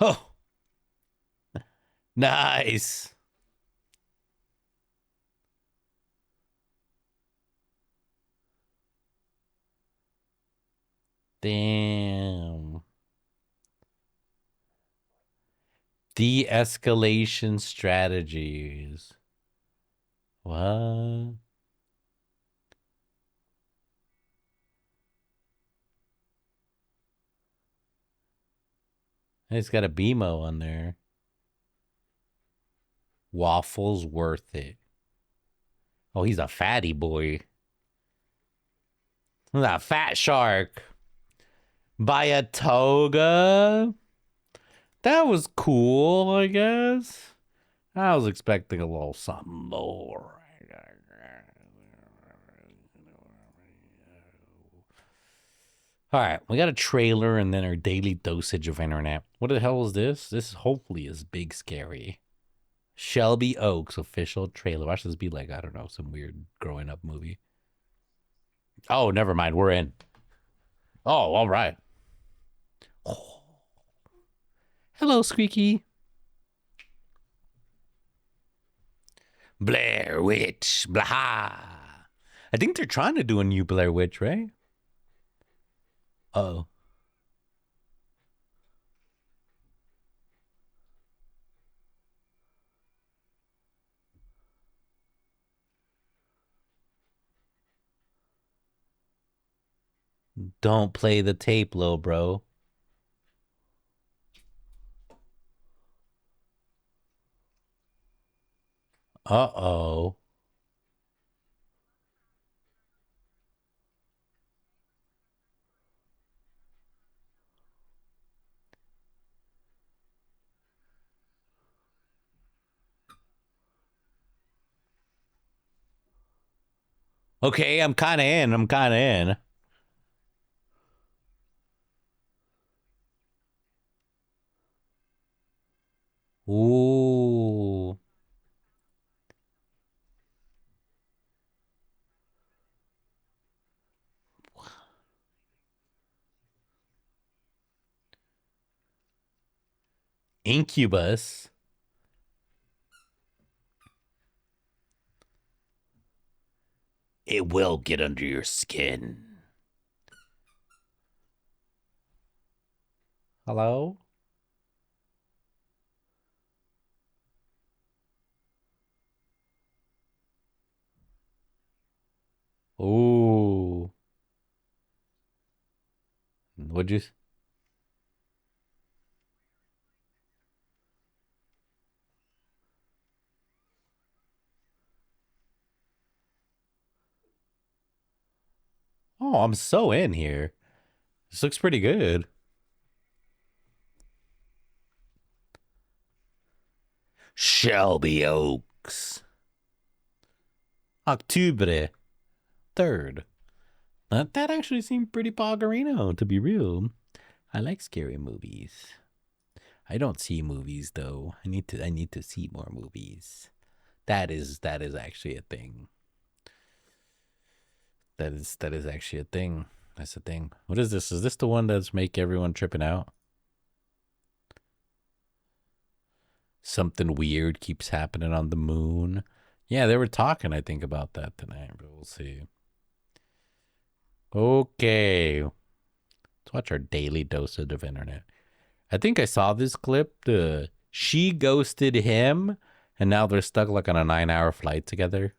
Oh. Nice. Damn. De-escalation strategies. What? It's got a BMO on there. Waffles worth it. Oh, he's a fatty boy. That fat shark. By a toga? That was cool, I guess. I was expecting a little something more. All right, we got a trailer and then our daily dosage of internet. What the hell is this? This hopefully is big scary. Shelby Oaks official trailer. Watch this be like, I don't know, some weird growing up movie. Oh, never mind. We're in. Oh, all right. Oh. Hello, Squeaky. Blair Witch. Blah. I think they're trying to do a new Blair Witch, right? Oh. Don't play the tape, little bro. Uh-oh. Okay, I'm kind of in. I'm kind of in. Ooh. Incubus. It will get under your skin. Hello? Ooh. What'd you? Oh, I'm so in here. This looks pretty good. Shelby Oaks. Octubre 3rd. That actually seemed pretty Poggerino, to be real. I like scary movies. I don't see movies though. I need to see more movies. That is actually a thing. That is actually a thing. That's a thing. What is this? Is this the one that's make everyone tripping out? Something weird keeps happening on the moon. Yeah, they were talking, I think, about that tonight, but we'll see. Okay. Let's watch our daily dosage of internet. I think I saw this clip. She ghosted him, and now they're stuck like on a 9-hour flight together.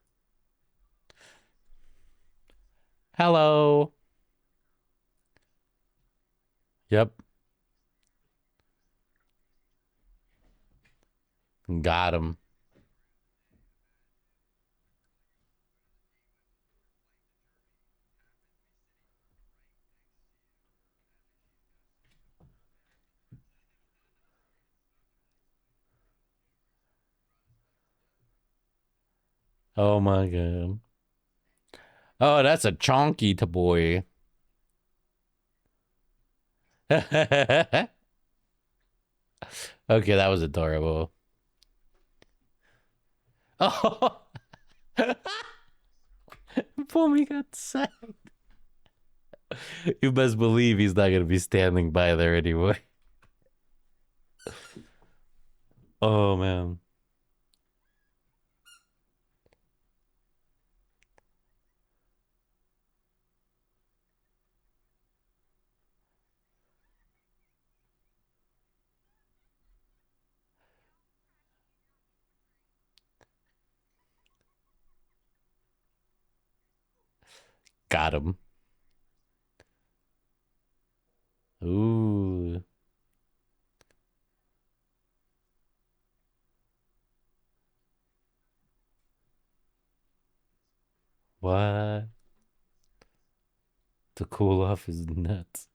Hello. Yep. Got him. Oh my god. Oh, that's a chonky to boy. Okay, that was adorable. Oh, Pumi got sad. You best believe he's not gonna be standing by there anyway. Oh man. Got him. Ooh. What? To cool off his nuts.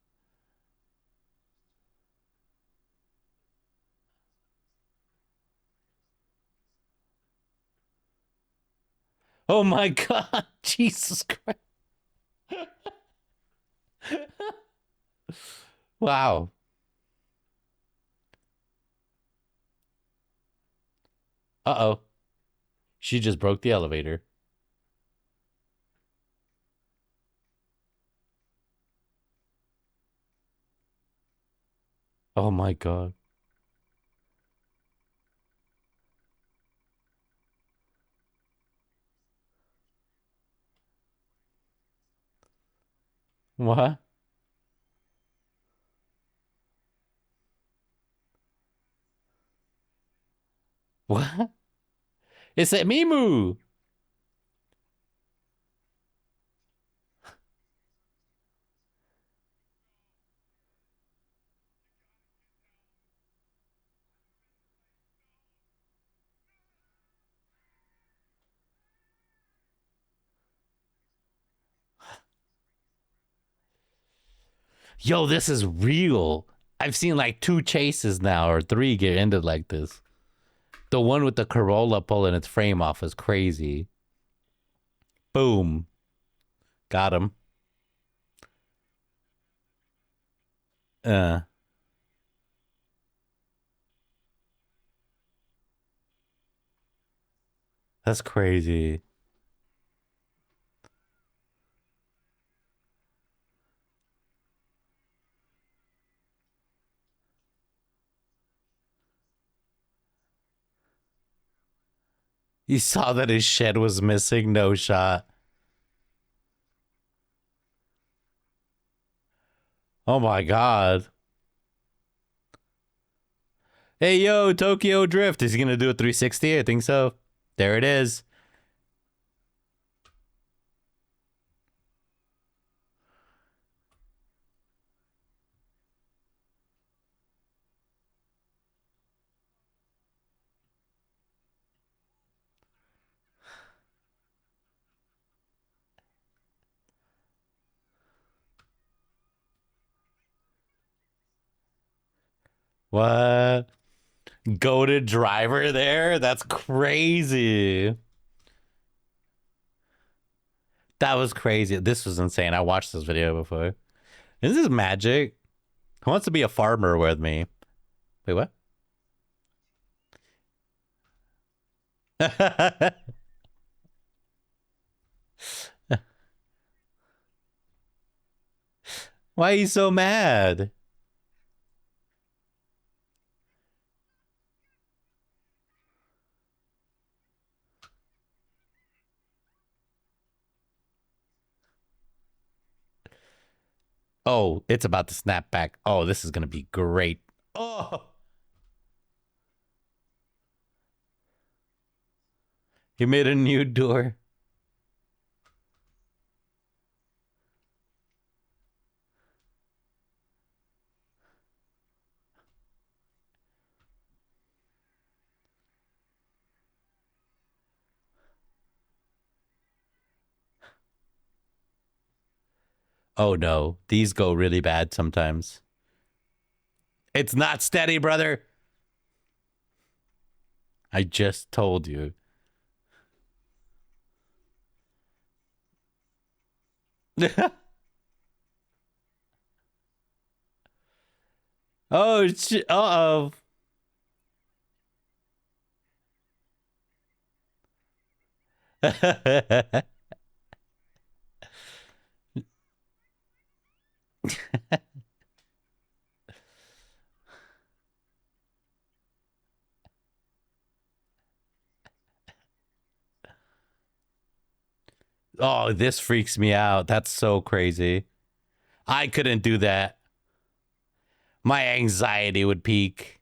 Oh my God. Jesus Christ. Wow. Uh-oh. She just broke the elevator. Oh my God. What? What? It's a Mimu. Yo, this is real. I've seen like 2 chases now or 3 get ended like this. The one with the Corolla pulling its frame off is crazy. Boom. Got him. Uh, that's crazy. You saw that his shed was missing? No shot. Oh my God. Hey, yo, Tokyo Drift. Is he going to do a 360? I think so. There it is. What? Goated driver there? That's crazy. That was crazy. This was insane. I watched this video before. This is magic. Who wants to be a farmer with me? Wait, what? Why are you so mad? Oh, it's about to snap back. Oh, this is going to be great. Oh, he made a new door. Oh no, these go really bad sometimes. It's not steady, brother. I just told you. Oh, uh-oh. Oh, this freaks me out. That's so crazy. I couldn't do that. My anxiety would peak.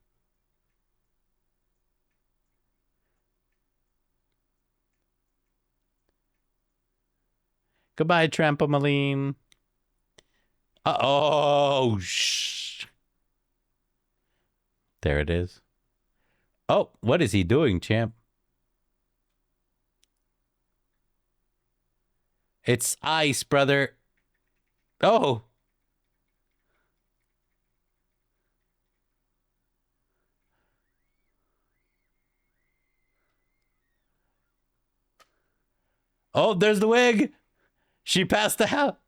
Goodbye, trampoline. Oh, shh. There it is. Oh, what is he doing, champ? It's ice, brother. Oh. Oh, there's the wig. She passed out.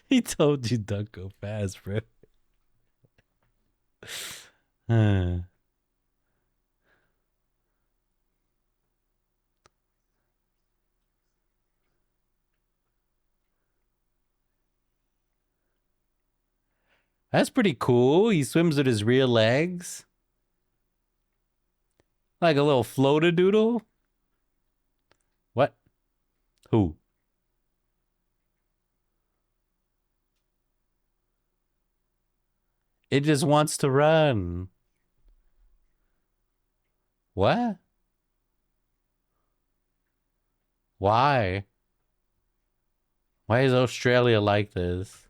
He told you don't go fast, bro. That's pretty cool. He swims with his real legs. Like a little floater doodle. What? Who? It just wants to run. What? Why? Why is Australia like this?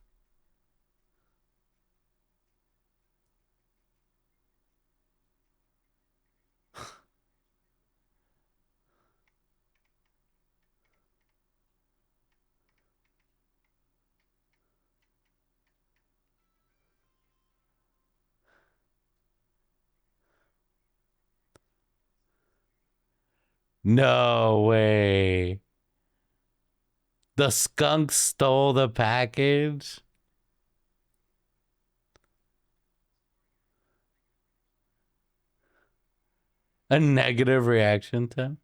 No way. The skunk stole the package? A negative reaction time?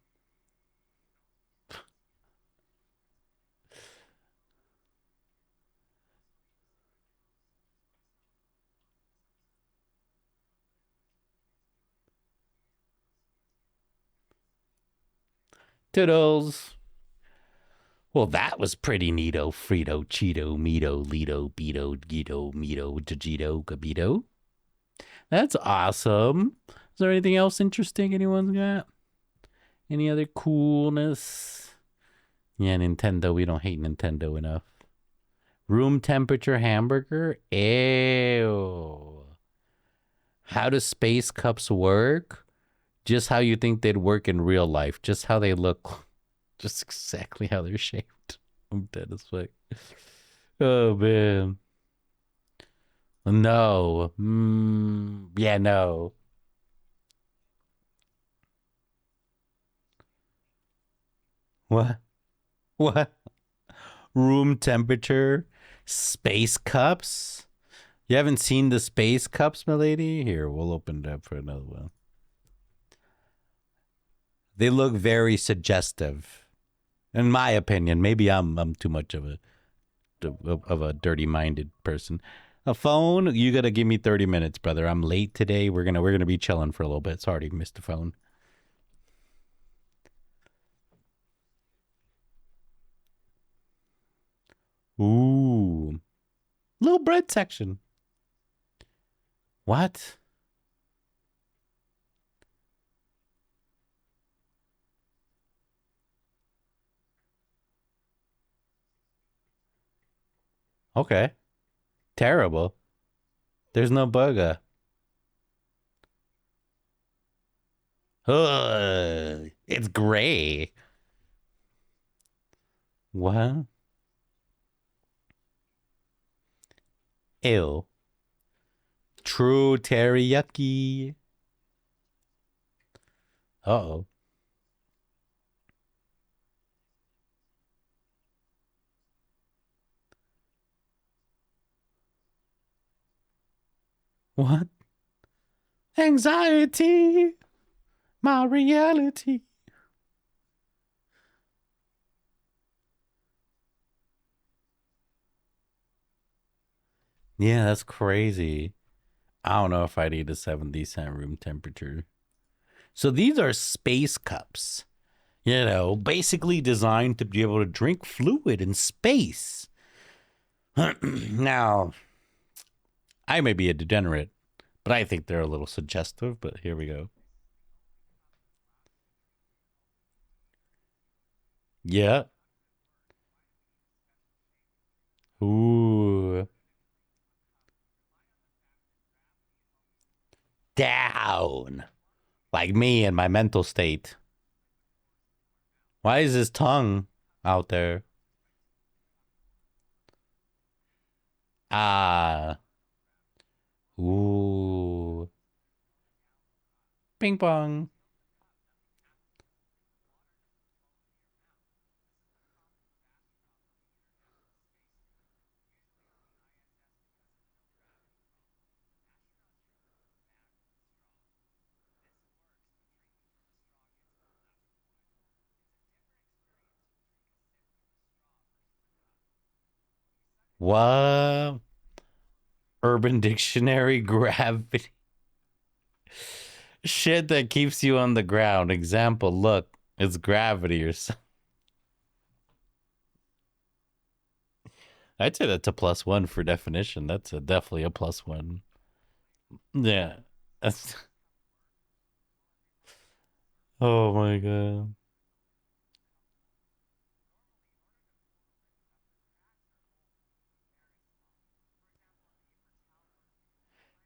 Toodles. Well, that was pretty neato. Frito, Cheeto, Mito, Lido, Beto, Gito, Mito, Jajito, Gabito. That's awesome. Is there anything else interesting anyone's got? Any other coolness? Yeah, Nintendo. We don't hate Nintendo enough. Room temperature hamburger? Ew. How do space cups work? Just how you think they'd work in real life. Just how they look. Just exactly how they're shaped. I'm dead as fuck. Oh, man. No. Yeah, no. What? What? Room temperature? Space cups? You haven't seen the space cups, milady? Here, we'll open it up for another one. They look very suggestive. In my opinion, maybe I'm too much of a dirty-minded person. A phone, you gotta give me 30 minutes, brother. I'm late today. We're gonna be chilling for a little bit. Sorry, missed the phone. Ooh, little bread section. What? Okay, terrible. There's no burger. Ugh, it's gray. What? Ew. True teriyaki. Uh-oh. What? Anxiety, my reality. Yeah, that's crazy. I don't know if I'd eat a 70-cent room temperature. So these are space cups, basically designed to be able to drink fluid in space. Now, I may be a degenerate, but I think they're a little suggestive, but here we go. Yeah. Ooh. Down. Like me and my mental state. Why is his tongue out there? Ah. Ooh. Ping pong. What? Urban Dictionary gravity. Shit that keeps you on the ground. Example, look, it's gravity or something. I'd say that's a +1 for definition. That's definitely a +1. Yeah. That's, oh my god.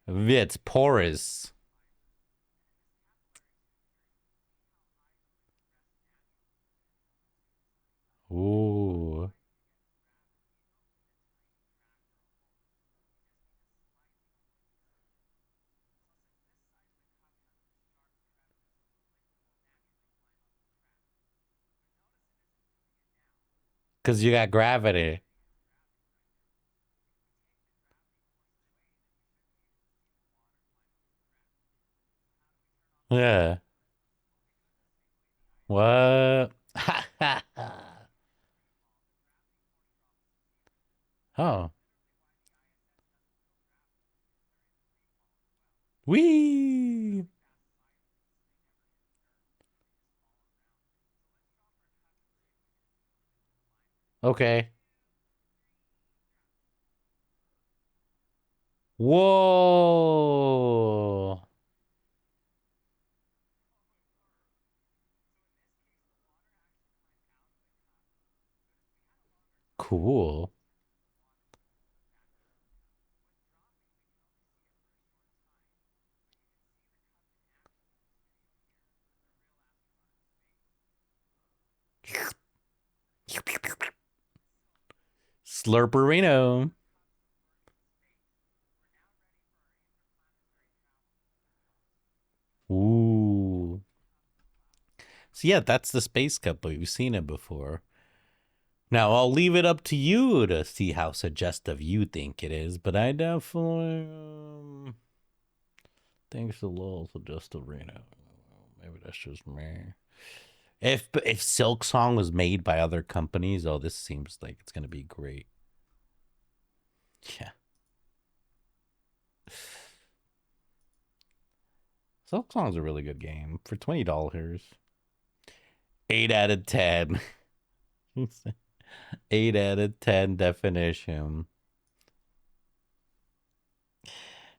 It's porous. Ooh. Because you got gravity. Yeah. What? Oh. Wee. Okay. Whoa. Cool. Slurperino. Ooh. So yeah, that's the space cup, but we've seen it before. Now I'll leave it up to you to see how suggestive you think it is, but I definitely think it's a little suggestive, Reno. Maybe that's just me. If Silk Song was made by other companies, oh, this seems like it's gonna be great. Yeah, Silk Song's a really good game for $20. 8 out of 10. 8 out of 10 definition.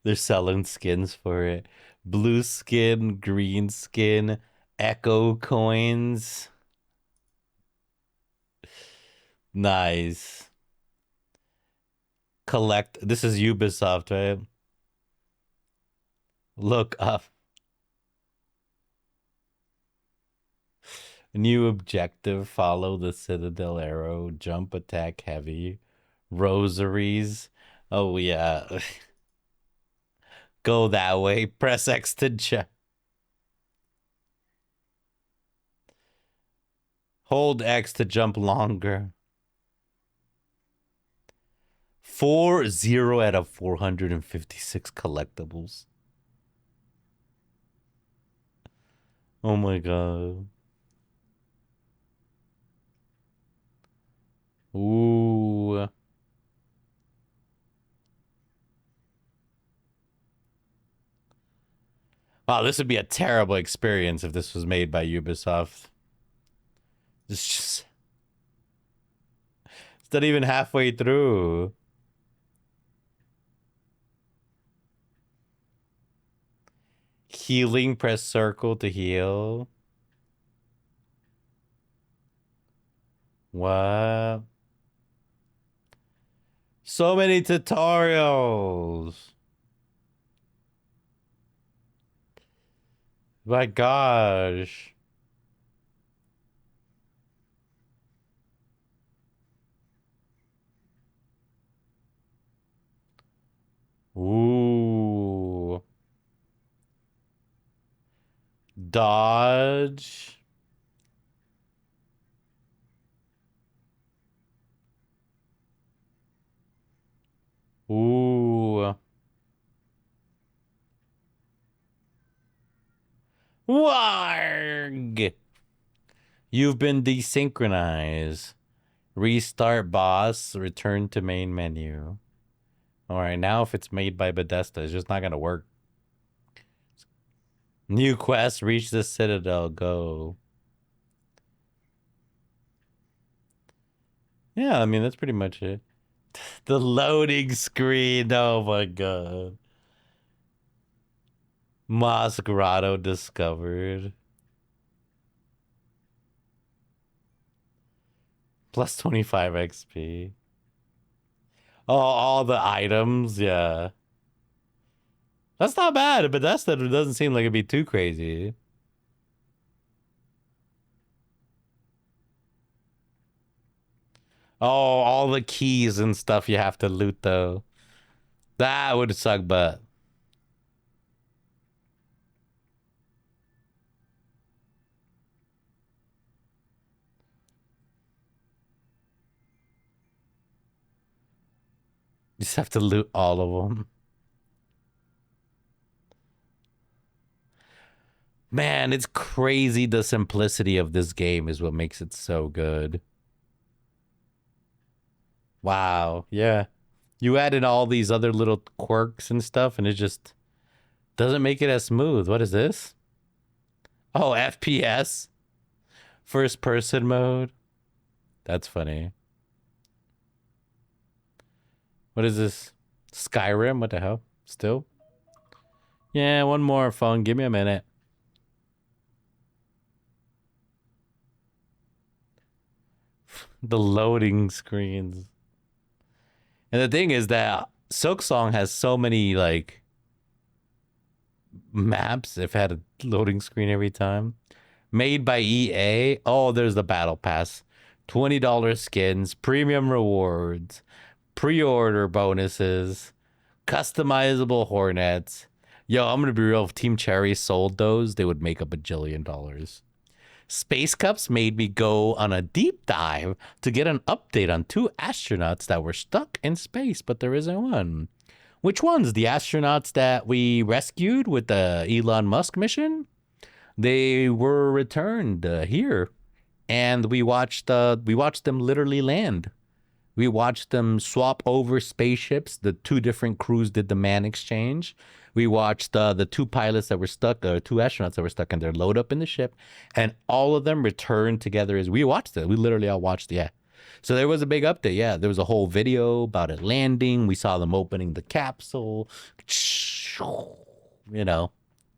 They're selling skins for it. Blue skin, green skin, echo coins. Nice. Collect. This is Ubisoft, right? Look up. New objective. Follow the Citadel arrow. Jump attack heavy. Rosaries. Oh, yeah. Go that way. Press X to jump. Hold X to jump longer. 0 out of 456 collectibles. Oh my god. Ooh. Wow, this would be a terrible experience if this was made by Ubisoft. It's not even halfway through. Healing, press circle to heal. What? So many tutorials. My gosh. Dodge. Ooh. Warg. You've been desynchronized. Restart boss. Return to main menu. All right, now if it's made by Bethesda, it's just not gonna work. New quest. Reach the Citadel. Go. Yeah, I mean that's pretty much it. The loading screen. Oh my god. Moss Grotto discovered. Plus 25 XP. Oh, all the items, yeah. That's not bad, but it doesn't seem like it'd be too crazy. Oh, all the keys and stuff you have to loot though. That would suck, but you just have to loot all of them. Man, it's crazy. The simplicity of this game is what makes it so good. Wow. Yeah. You add in all these other little quirks and stuff, and it just doesn't make it as smooth. What is this? Oh, FPS? First person mode? That's funny. What is this? Skyrim? What the hell? Still? Yeah, one more phone. Give me a minute. The loading screens. And the thing is that Silksong has so many like maps. If it had a loading screen every time. Made by EA. Oh, there's the battle pass. $20 skins, premium rewards, pre-order bonuses, customizable hornets. Yo, I'm gonna be real. If Team Cherry sold those, they would make up $1 billion. Space Cups made me go on a deep dive to get an update on 2 astronauts that were stuck in space, but there isn't one. Which ones? The astronauts that we rescued with the Elon Musk mission? They were returned here, and we watched them literally land. We watched them swap over spaceships. The 2 different crews did the man exchange. We watched the 2 pilots that were stuck, 2 astronauts that were stuck in their load up in the ship, and all of them returned together. As we watched it, we literally all watched. Yeah, so there was a big update. Yeah, there was a whole video about it landing. We saw them opening the capsule. You know,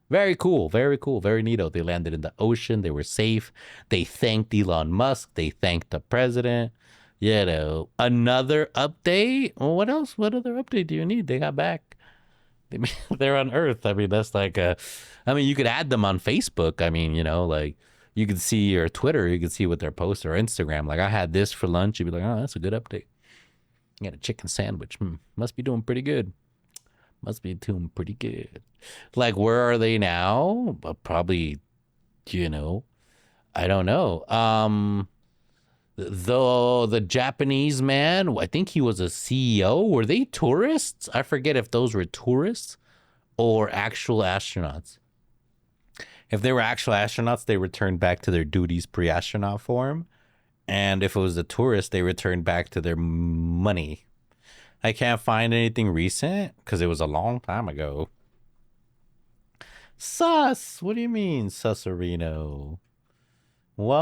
very cool, very cool, very neato. They landed in the ocean. They were safe. They thanked Elon Musk. They thanked the president. You know, another update. Well, what else? What other update do you need? They got back. They're on Earth. I mean, that's like a. I mean, you could add them on Facebook. I mean, you know, like you could see your Twitter. You could see what their posts or Instagram. Like I had this for lunch. You'd be like, oh, that's a good update. You got a chicken sandwich. Must be doing pretty good. Must be doing pretty good. Like, where are they now? Probably, you know, I don't know. The Japanese man, I think he was a CEO. Were they tourists? I forget if those were tourists or actual astronauts. If they were actual astronauts, they returned back to their duties pre-astronaut form. And if it was a tourist, they returned back to their money. I can't find anything recent because it was a long time ago. Sus! What do you mean, Susarino? What?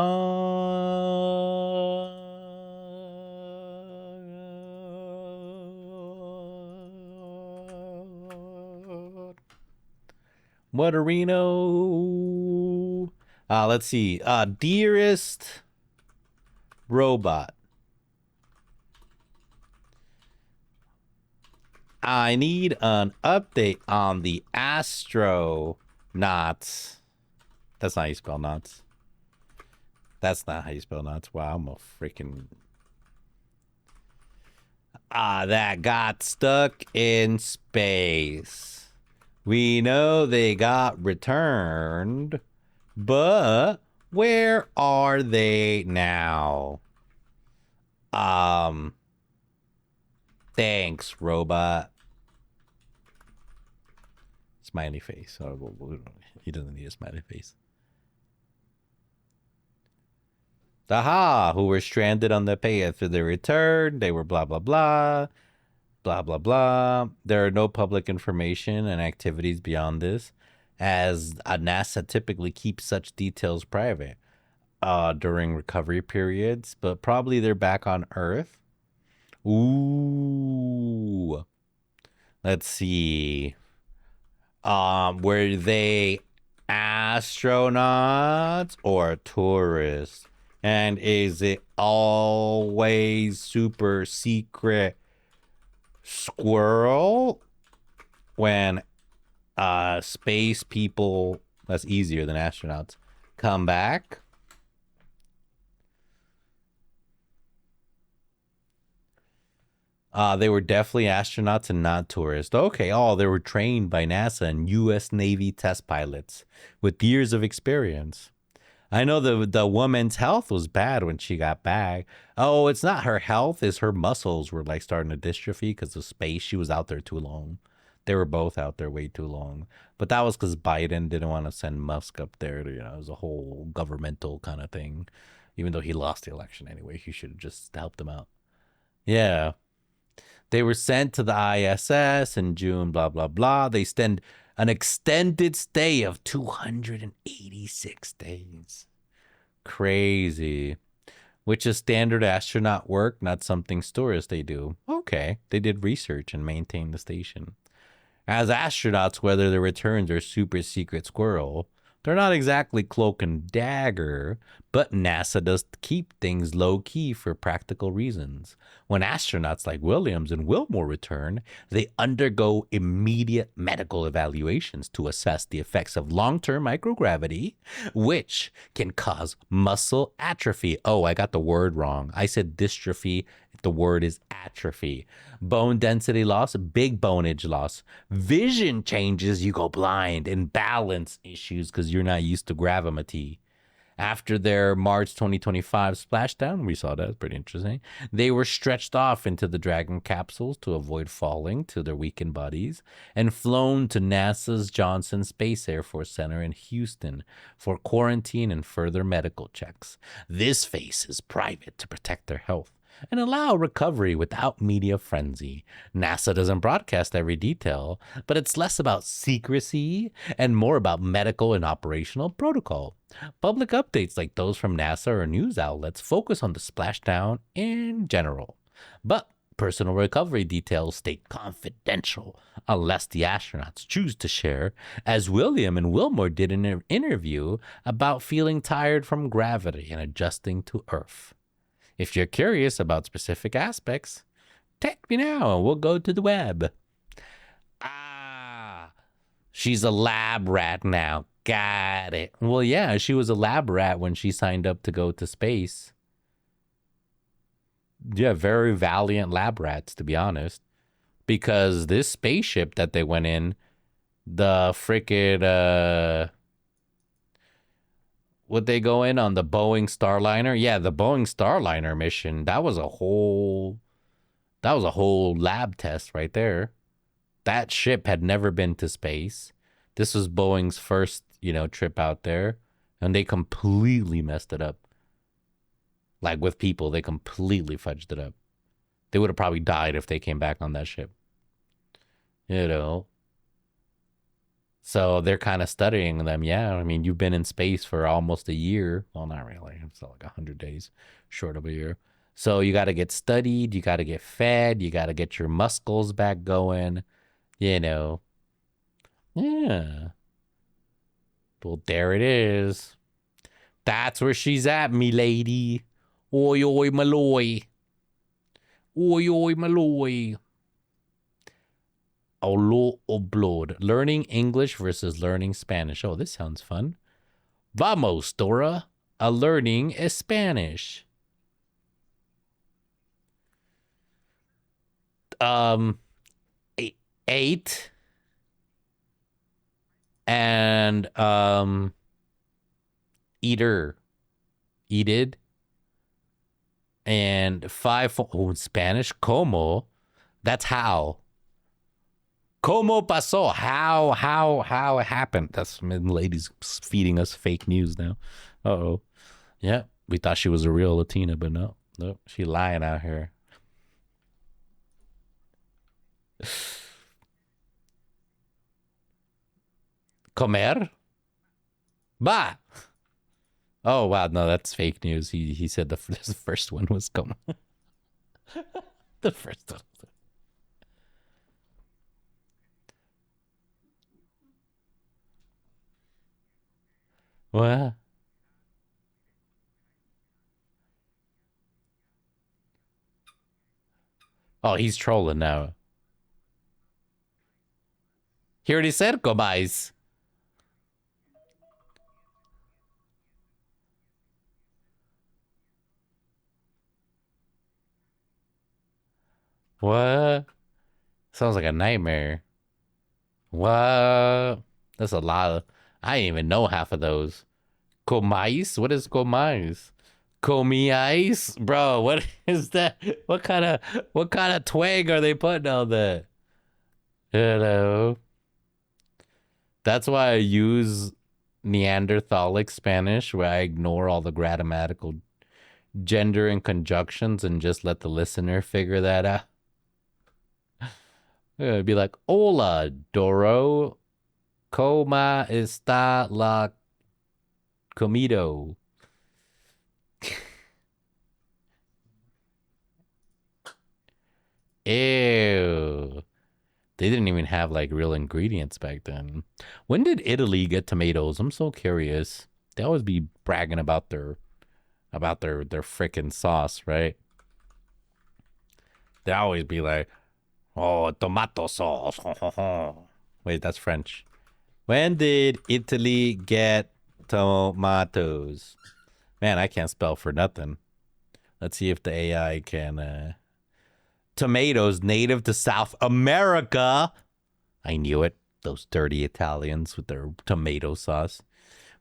Whatarino? Let's see. Dearest robot. I need an update on the astronauts. That's not how you spell knots. That's not how you spell knots. Wow, I'm a freaking... that got stuck in space. We know they got returned But where are they now? Thanks, robot. Smiley face. Oh, he doesn't need a smiley face. Aha, who were stranded on the pay after their return. They were blah, blah, blah. Blah, blah, blah. There are no public information and activities beyond this, as NASA typically keeps such details private during recovery periods, but probably they're back on Earth. Ooh. Let's see. Were they astronauts or tourists? And is it always super secret squirrel when space people, that's easier than astronauts, come back? They were definitely astronauts and not tourists. Okay. Oh, they were trained by NASA and U.S. Navy test pilots with years of experience. I know the woman's health was bad when she got back. Oh, it's not her health; it's her muscles were like starting to dystrophy because of space. She was out there too long. They were both out there way too long. But that was because Biden didn't want to send Musk up there. To, it was a whole governmental kind of thing. Even though he lost the election anyway, he should have just helped them out. Yeah. They were sent to the ISS in June, blah, blah, blah. They spend an extended stay of 286 days. Crazy. Which is standard astronaut work, not something tourists they do. Okay. They did research and maintained the station. As astronauts, whether their returns are super secret squirrel, they're not exactly cloak and dagger, but NASA does keep things low key for practical reasons. When astronauts like Williams and Wilmore return, they undergo immediate medical evaluations to assess the effects of long term microgravity, which can cause muscle atrophy. Oh, I got the word wrong. I said dystrophy. The word is atrophy. Bone density loss, big bonage loss, vision changes, you go blind, and balance issues because you're not used to gravity. After their March 2025 splashdown, we saw that, it's pretty interesting. They were stretched off into the Dragon capsules to avoid falling to their weakened bodies and flown to NASA's Johnson Space Air Force Center in Houston for quarantine and further medical checks. This phase is private to protect their health and allow recovery without media frenzy. NASA doesn't broadcast every detail, but it's less about secrecy and more about medical and operational protocol. Public updates like those from NASA or news outlets focus on the splashdown in general, but personal recovery details stay confidential unless the astronauts choose to share, as William and Wilmore did in an interview about feeling tired from gravity and adjusting to Earth. If you're curious about specific aspects, text me now and we'll go to the web. Ah, she's a lab rat now. Got it. Well, yeah, she was a lab rat when she signed up to go to space. Yeah, very valiant lab rats, to be honest. Because this spaceship that they went in, the frickin' would they go in on the Boeing Starliner? Yeah, the Boeing Starliner mission, that was a whole lab test right there. That ship had never been to space. This was Boeing's first, trip out there, and they completely messed it up. Like with people, they completely fudged it up. They would have probably died if they came back on that ship. You know. So they're kind of studying them. Yeah, I mean, you've been in space for almost a year. Well, not really. It's like 100 days, short of a year. So you got to get studied. You got to get fed. You got to get your muscles back going. You know. Yeah. Well, there it is. That's where she's at, me lady. Oi, oi, Malloy. Oi, oi, Malloy. Oh, blood. Learning English versus learning Spanish. Oh, this sounds fun. Vamos, Dora. A learning Spanish. Um, 8 and eater, eated, and in Spanish, como. That's how. Como pasó? How it happened? That's ladies feeding us fake news now. Uh-oh. Yeah, we thought she was a real Latina, but no, she lying out here. Comer? Bah. Oh wow, no, that's fake news. He said the first one was como. The first one. What? Oh, he's trolling now. He already said goodbyes. What? Sounds like a nightmare. What? That's a lot of. I didn't even know half of those. Comais? What is comais? Comiais? Bro, what is that? What kind of twang are they putting on that? You know? That's why I use Neanderthalic Spanish, where I ignore all the grammatical gender and conjunctions and just let the listener figure that out. It'd be like, Hola, Doro. ¿Cómo está la comido? Ew. They didn't even have like real ingredients back then. When did Italy get tomatoes? I'm so curious. They always be bragging about their freaking sauce, right? They always be like, "Oh, tomato sauce." Wait, that's French. When did Italy get tomatoes? Man, I can't spell for nothing. Let's see if the AI can. Tomatoes native to South America. I knew it. Those dirty Italians with their tomato sauce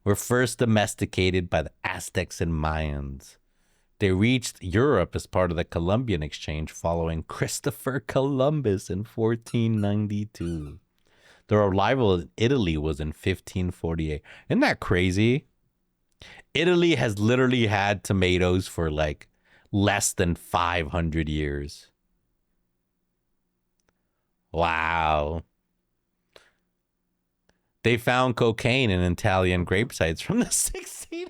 were first domesticated by the Aztecs and Mayans. They reached Europe as part of the Columbian exchange following Christopher Columbus in 1492. Their arrival in Italy was in 1548. Isn't that crazy? Italy has literally had tomatoes for like less than 500 years. Wow. They found cocaine in Italian grape sites from the 16th.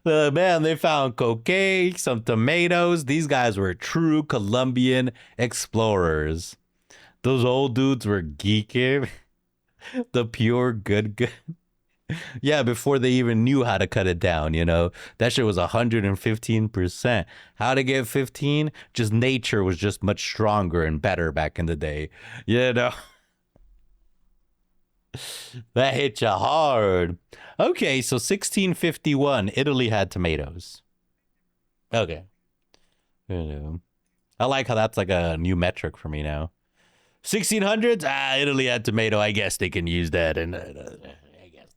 Man, they found cocaine, some tomatoes. These guys were true Colombian explorers. Those old dudes were geeking. The pure good. Yeah, before they even knew how to cut it down, you know. That shit was 115%. How to get 15? Just nature was just much stronger and better back in the day. You know. That hit you hard. Okay, so 1651, Italy had tomatoes. Okay. You know. I like how that's like a new metric for me now. 1600s? Italy had tomato. I guess they can use that. And I guess.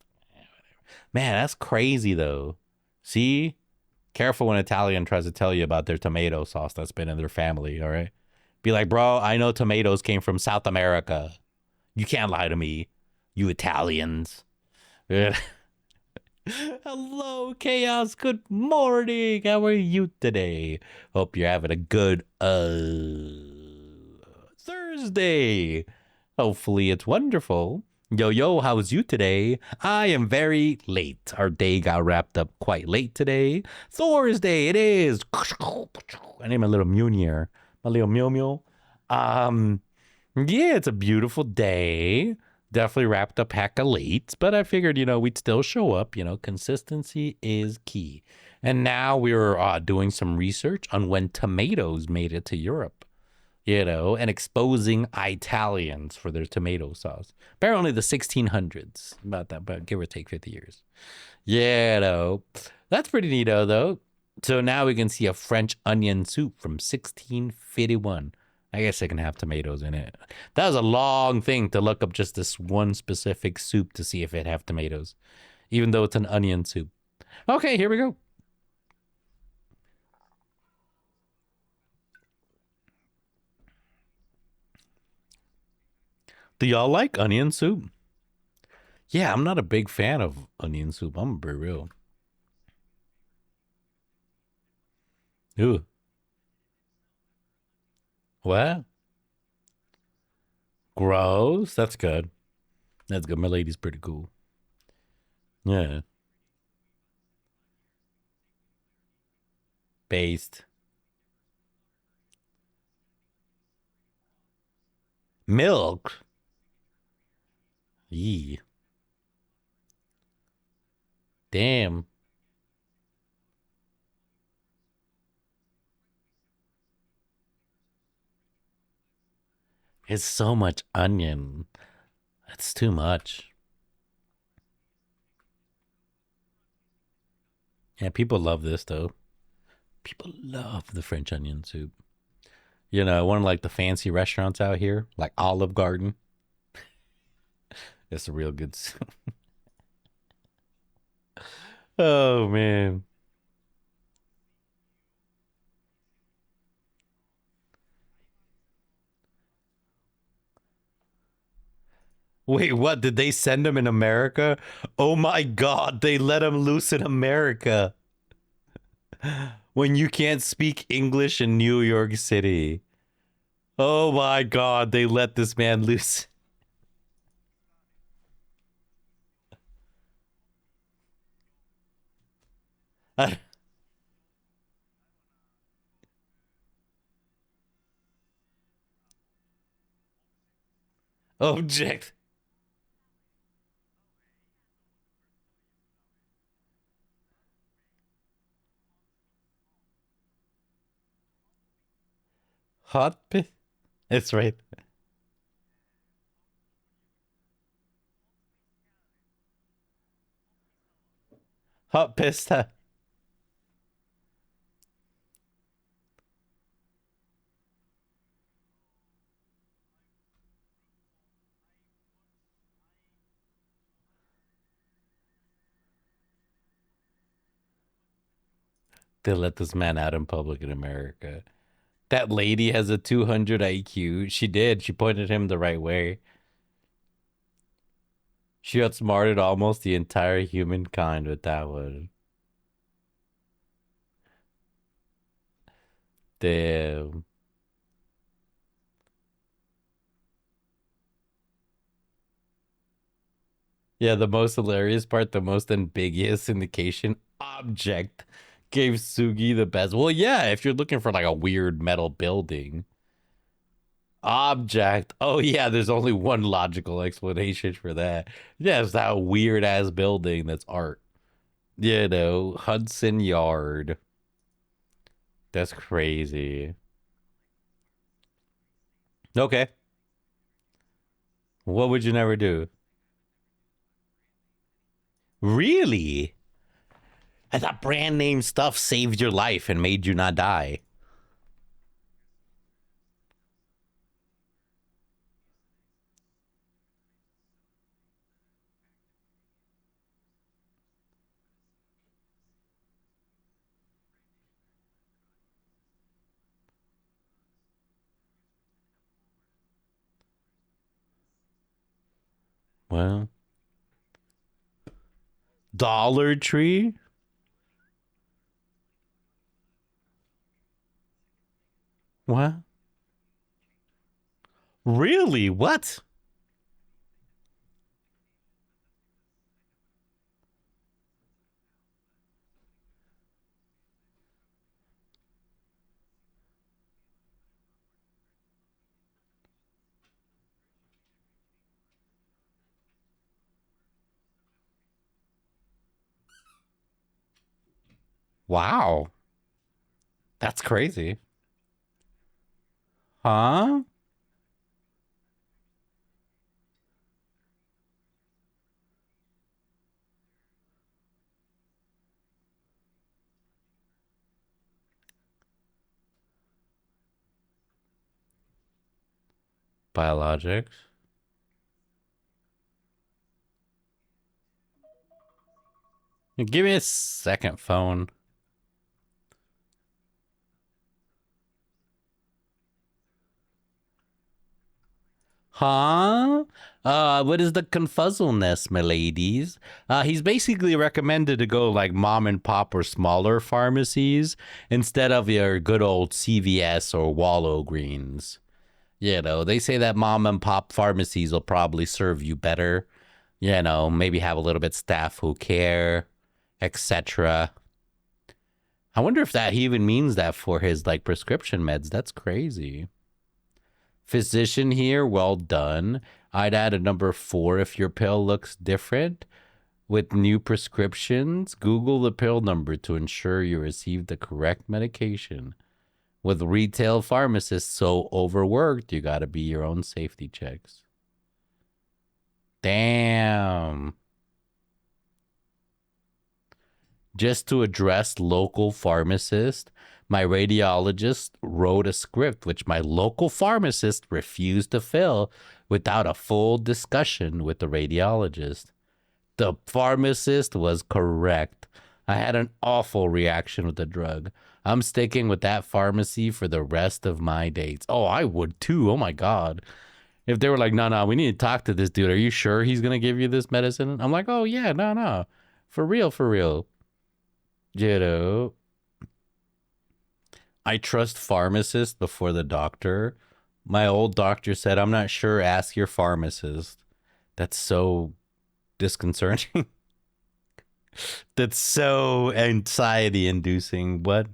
Man, that's crazy though. See? Careful when Italian tries to tell you about their tomato sauce that's been in their family, all right? Be like, bro, I know tomatoes came from South America. You can't lie to me, you Italians. Hello, Chaos. Good morning. How are you today? Hope you're having a good Thursday. Hopefully it's wonderful. Yo, how's you today? I am very late. Our day got wrapped up quite late today. Thursday it is. I need my little Mew. My little Mew. Yeah, it's a beautiful day. Definitely wrapped up hecka late, but I figured, we'd still show up. Consistency is key. And now we're doing some research on when tomatoes made it to Europe, and exposing Italians for their tomato sauce. Apparently the 1600s, about that, but give or take 50 years. That's pretty neato, though. So now we can see a French onion soup from 1651. I guess it can have tomatoes in it. That was a long thing to look up just this one specific soup to see if it have tomatoes, even though it's an onion soup. Okay, here we go. Do y'all like onion soup? Yeah, I'm not a big fan of onion soup. I'm gonna be real. Ooh, what? Gross. That's good. That's good. My lady's pretty cool. Yeah. Based. Milk. Yee. Damn. It's so much onion. That's too much. Yeah, people love this though. People love the French onion soup. You know, one of like the fancy restaurants out here, like Olive Garden. It's a real good soup. Oh man. Wait, what? Did they send him in America? Oh my god, they let him loose in America. When you can't speak English in New York City. Oh my god, they let this man loose. Object. Hot piss. It's right. Hot pista. They let this man out in public in America. That lady has a 200 IQ. She did. She pointed him the right way. She outsmarted almost the entire humankind with that one. Damn. Yeah, the most hilarious part, the most ambiguous indication object gave Sugi the best. Well, yeah, if you're looking for like a weird metal building, object. Oh, yeah, there's only one logical explanation for that. Yeah, it's that weird ass building that's art. You know, Hudson Yard. That's crazy. Okay. What would you never do? Really? I thought brand name stuff saved your life and made you not die. Well, Dollar Tree? What? Really? What? Wow. That's crazy. Huh? Biologics. Give me a second phone. Huh? What is the confuzzleness, my ladies? He's basically recommended to go like mom and pop or smaller pharmacies instead of your good old CVS or Walgreens. You know, they say that mom and pop pharmacies will probably serve you better. You know, maybe have a little bit staff who care, etc. I wonder if that he even means that for his like prescription meds. That's crazy. Physician here, well done. I'd add a number 4 if your pill looks different. With new prescriptions, Google the pill number to ensure you receive the correct medication. With retail pharmacists so overworked, you gotta be your own safety checks. Damn. Just to address local pharmacist, my radiologist wrote a script which my local pharmacist refused to fill without a full discussion with the radiologist. The pharmacist was correct. I had an awful reaction with the drug. I'm sticking with that pharmacy for the rest of my dates. Oh, I would too. Oh my God. If they were like, no, we need to talk to this dude. Are you sure he's going to give you this medicine? I'm like, oh, yeah, no. For real, for real. You know, I trust pharmacists before the doctor. My old doctor said, I'm not sure. Ask your pharmacist. That's so disconcerting. That's so anxiety inducing. What?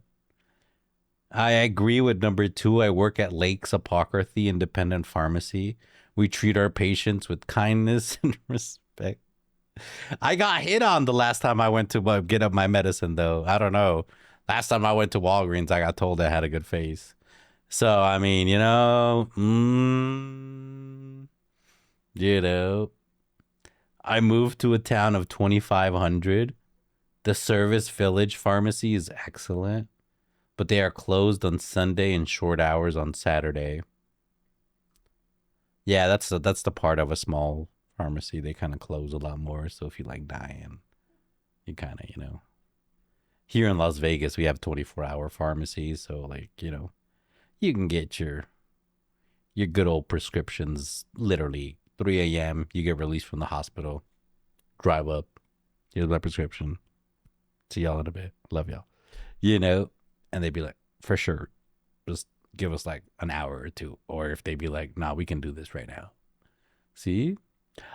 I agree with number 2. I work at Lake's Apothecary Independent Pharmacy. We treat our patients with kindness and respect. I got hit on the last time I went to get up my medicine, though. I don't know. Last time I went to Walgreens, I got told I had a good face. So, I mean, you know, I moved to a town of 2,500. The Service Village Pharmacy is excellent, but they are closed on Sunday and short hours on Saturday. Yeah, that's the part of a small pharmacy. They kind of close a lot more. So if you like dying, you kind of, here in Las Vegas, we have 24-hour pharmacies. So like, you can get your good old prescriptions literally 3 a.m. You get released from the hospital, drive up, here's my prescription. See y'all in a bit. Love y'all. And they'd be like, for sure, just give us like an hour or two. Or if they'd be like, nah, we can do this right now. See?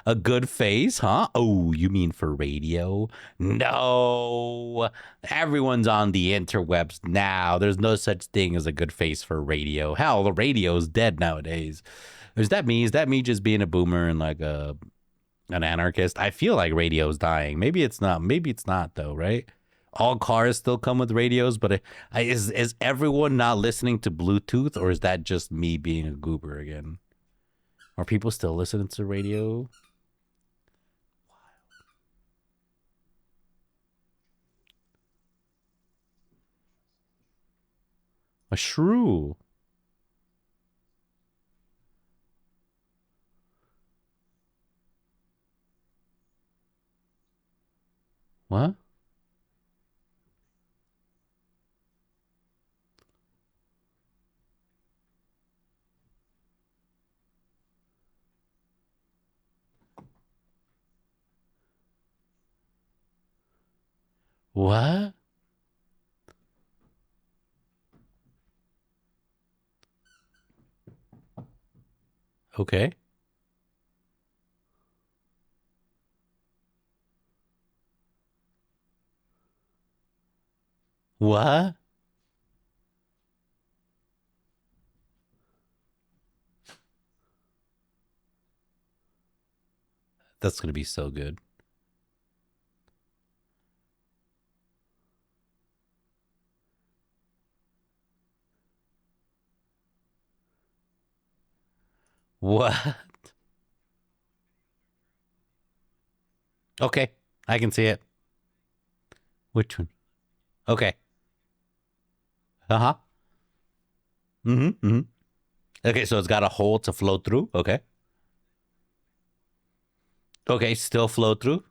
A good face, huh? Oh, you mean for radio? No. Everyone's on the interwebs now. There's no such thing as a good face for radio. Hell, the radio's dead nowadays. Is that me? Is that me just being a boomer and like an anarchist? I feel like radio's dying. Maybe it's not. Maybe it's not though, right? All cars still come with radios, but is everyone not listening to Bluetooth, or is that just me being a goober again? Are people still listening to radio? A shrew. What? What? Okay. What? That's gonna be so good. What? Okay, I can see it. Which one? Okay. Uh huh. Mm-hmm. Mm-hmm. Okay, so it's got a hole to flow through. Okay. Okay, still flow through.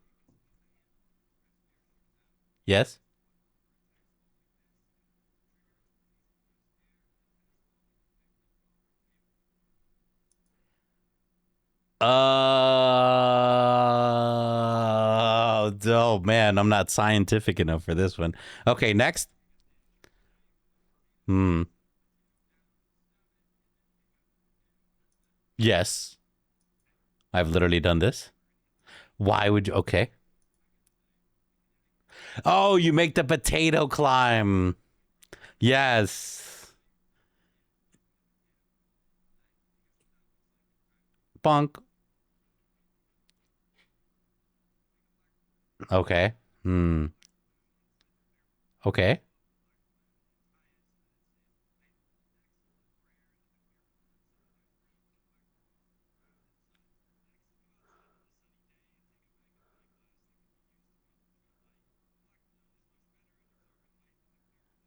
Yes. Oh man, I'm not scientific enough for this one. Okay, next. Hmm. Yes, I've literally done this. Why would you? Okay. Oh, you make the potato climb. Yes. Bonk. Okay. Hmm. Okay.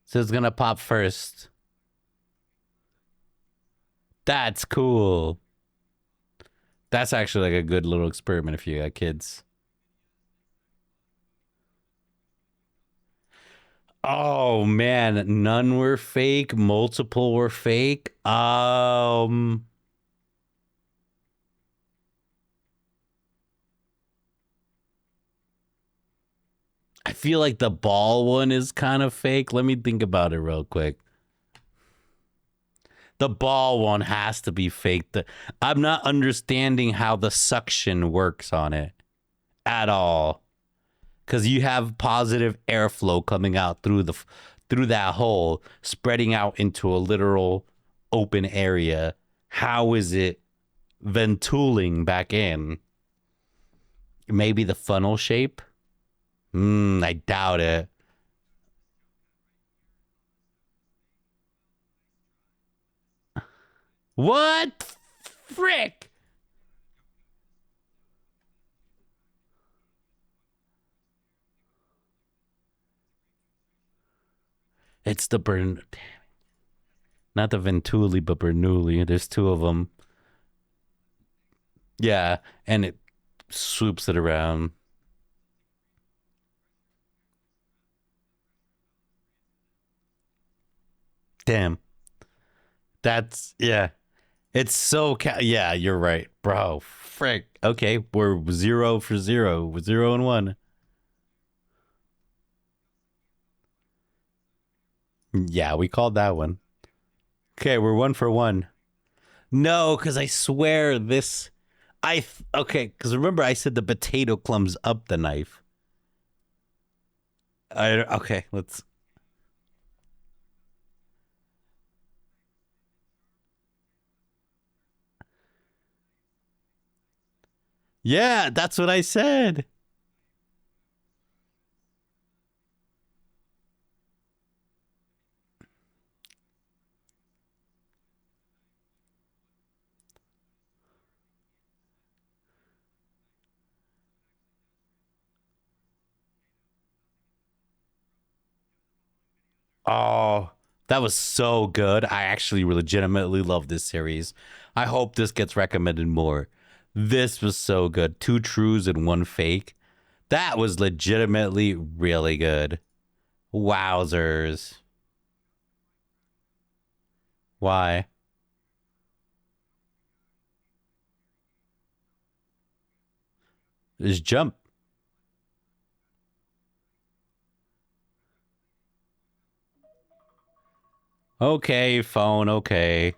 So it's gonna pop first. That's cool. That's actually like a good little experiment if you got kids. Oh man, none were fake, multiple were fake. I feel like the ball one is kind of fake. Let me think about it real quick. The ball one has to be fake. I'm not understanding how the suction works on it at all. Because you have positive airflow coming out through that hole, spreading out into a literal open area. How is it ventooling back in? Maybe the funnel shape? I doubt it. What? Frick! It's the Bern, not the Ventuli, but Bernoulli. There's two of them. Yeah, and it swoops it around. Damn, that's yeah. It's so yeah. You're right, bro. Frick. Okay, we're 0 for 0, 0 and 1. Yeah, we called that one. Okay, we're 1 for 1. No, because I swear this. Okay, because remember I said the potato clumps up the knife. Okay, let's. Yeah, that's what I said. Oh, that was so good. I actually legitimately love this series. I hope this gets recommended more. This was so good. Two trues and one fake. That was legitimately really good. Wowzers. Why? Just jump. Okay, phone, okay.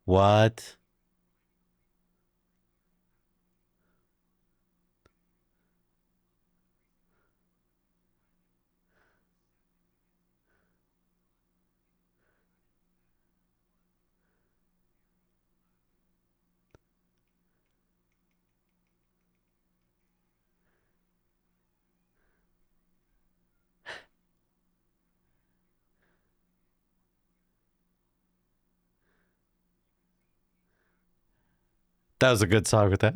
What? That was a good song with that.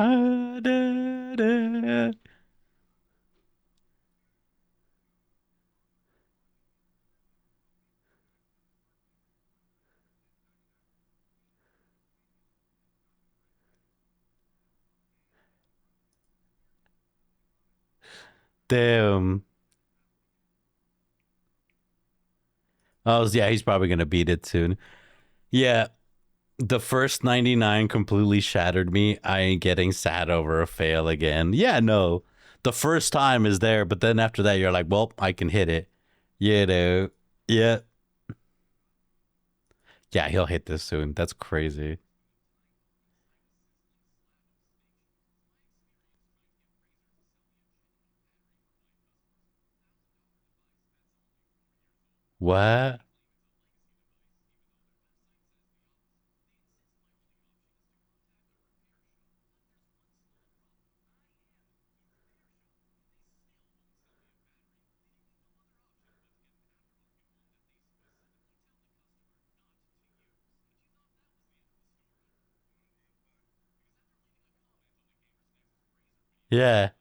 Damn. Oh, yeah, he's probably gonna beat it soon. Yeah, the first 99 completely shattered me. I ain't getting sad over a fail again. Yeah, no. The first time is there, but then after that, you're like, well, I can hit it. You know. Yeah. Yeah, he'll hit this soon. That's crazy. What? Yeah.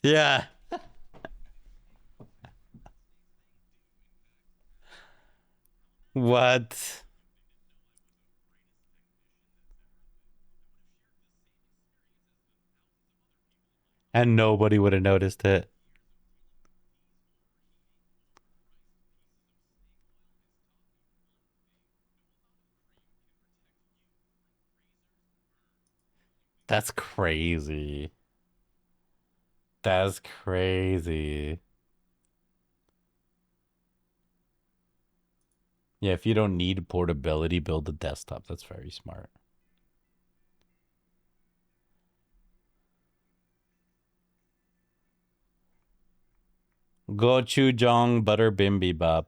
Yeah. What? And nobody would have noticed it. That's crazy. That's crazy. Yeah, if you don't need portability, build a desktop. That's very smart. Gochujang butter bibimbap.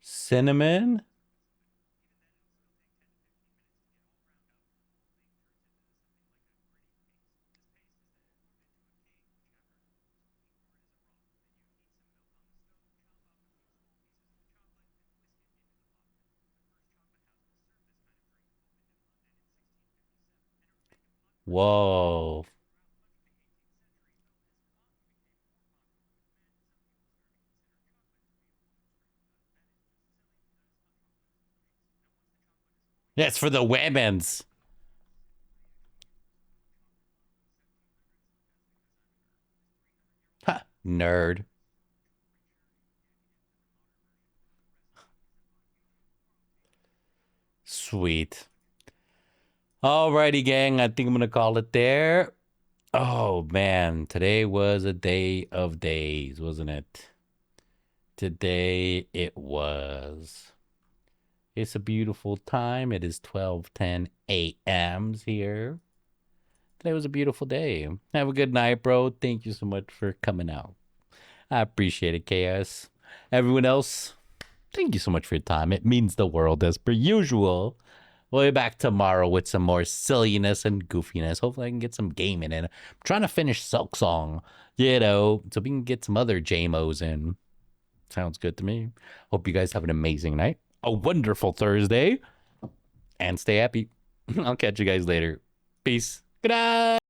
Cinnamon? Whoa. Yeah, it's for the women's. Ha, nerd. Sweet. Alrighty, gang. I think I'm gonna call it there. Oh man, today was a day of days, wasn't it? Today it was. It's a beautiful time. It is 12:10 a.m.s here. Today was a beautiful day. Have a good night, bro. Thank you so much for coming out. I appreciate it, Chaos. Everyone else, thank you so much for your time. It means the world as per usual. We'll be back tomorrow with some more silliness and goofiness. Hopefully, I can get some gaming in. I'm trying to finish Silk Song, so we can get some other JMOs in. Sounds good to me. Hope you guys have an amazing night, a wonderful Thursday, and stay happy. I'll catch you guys later. Peace. Good night.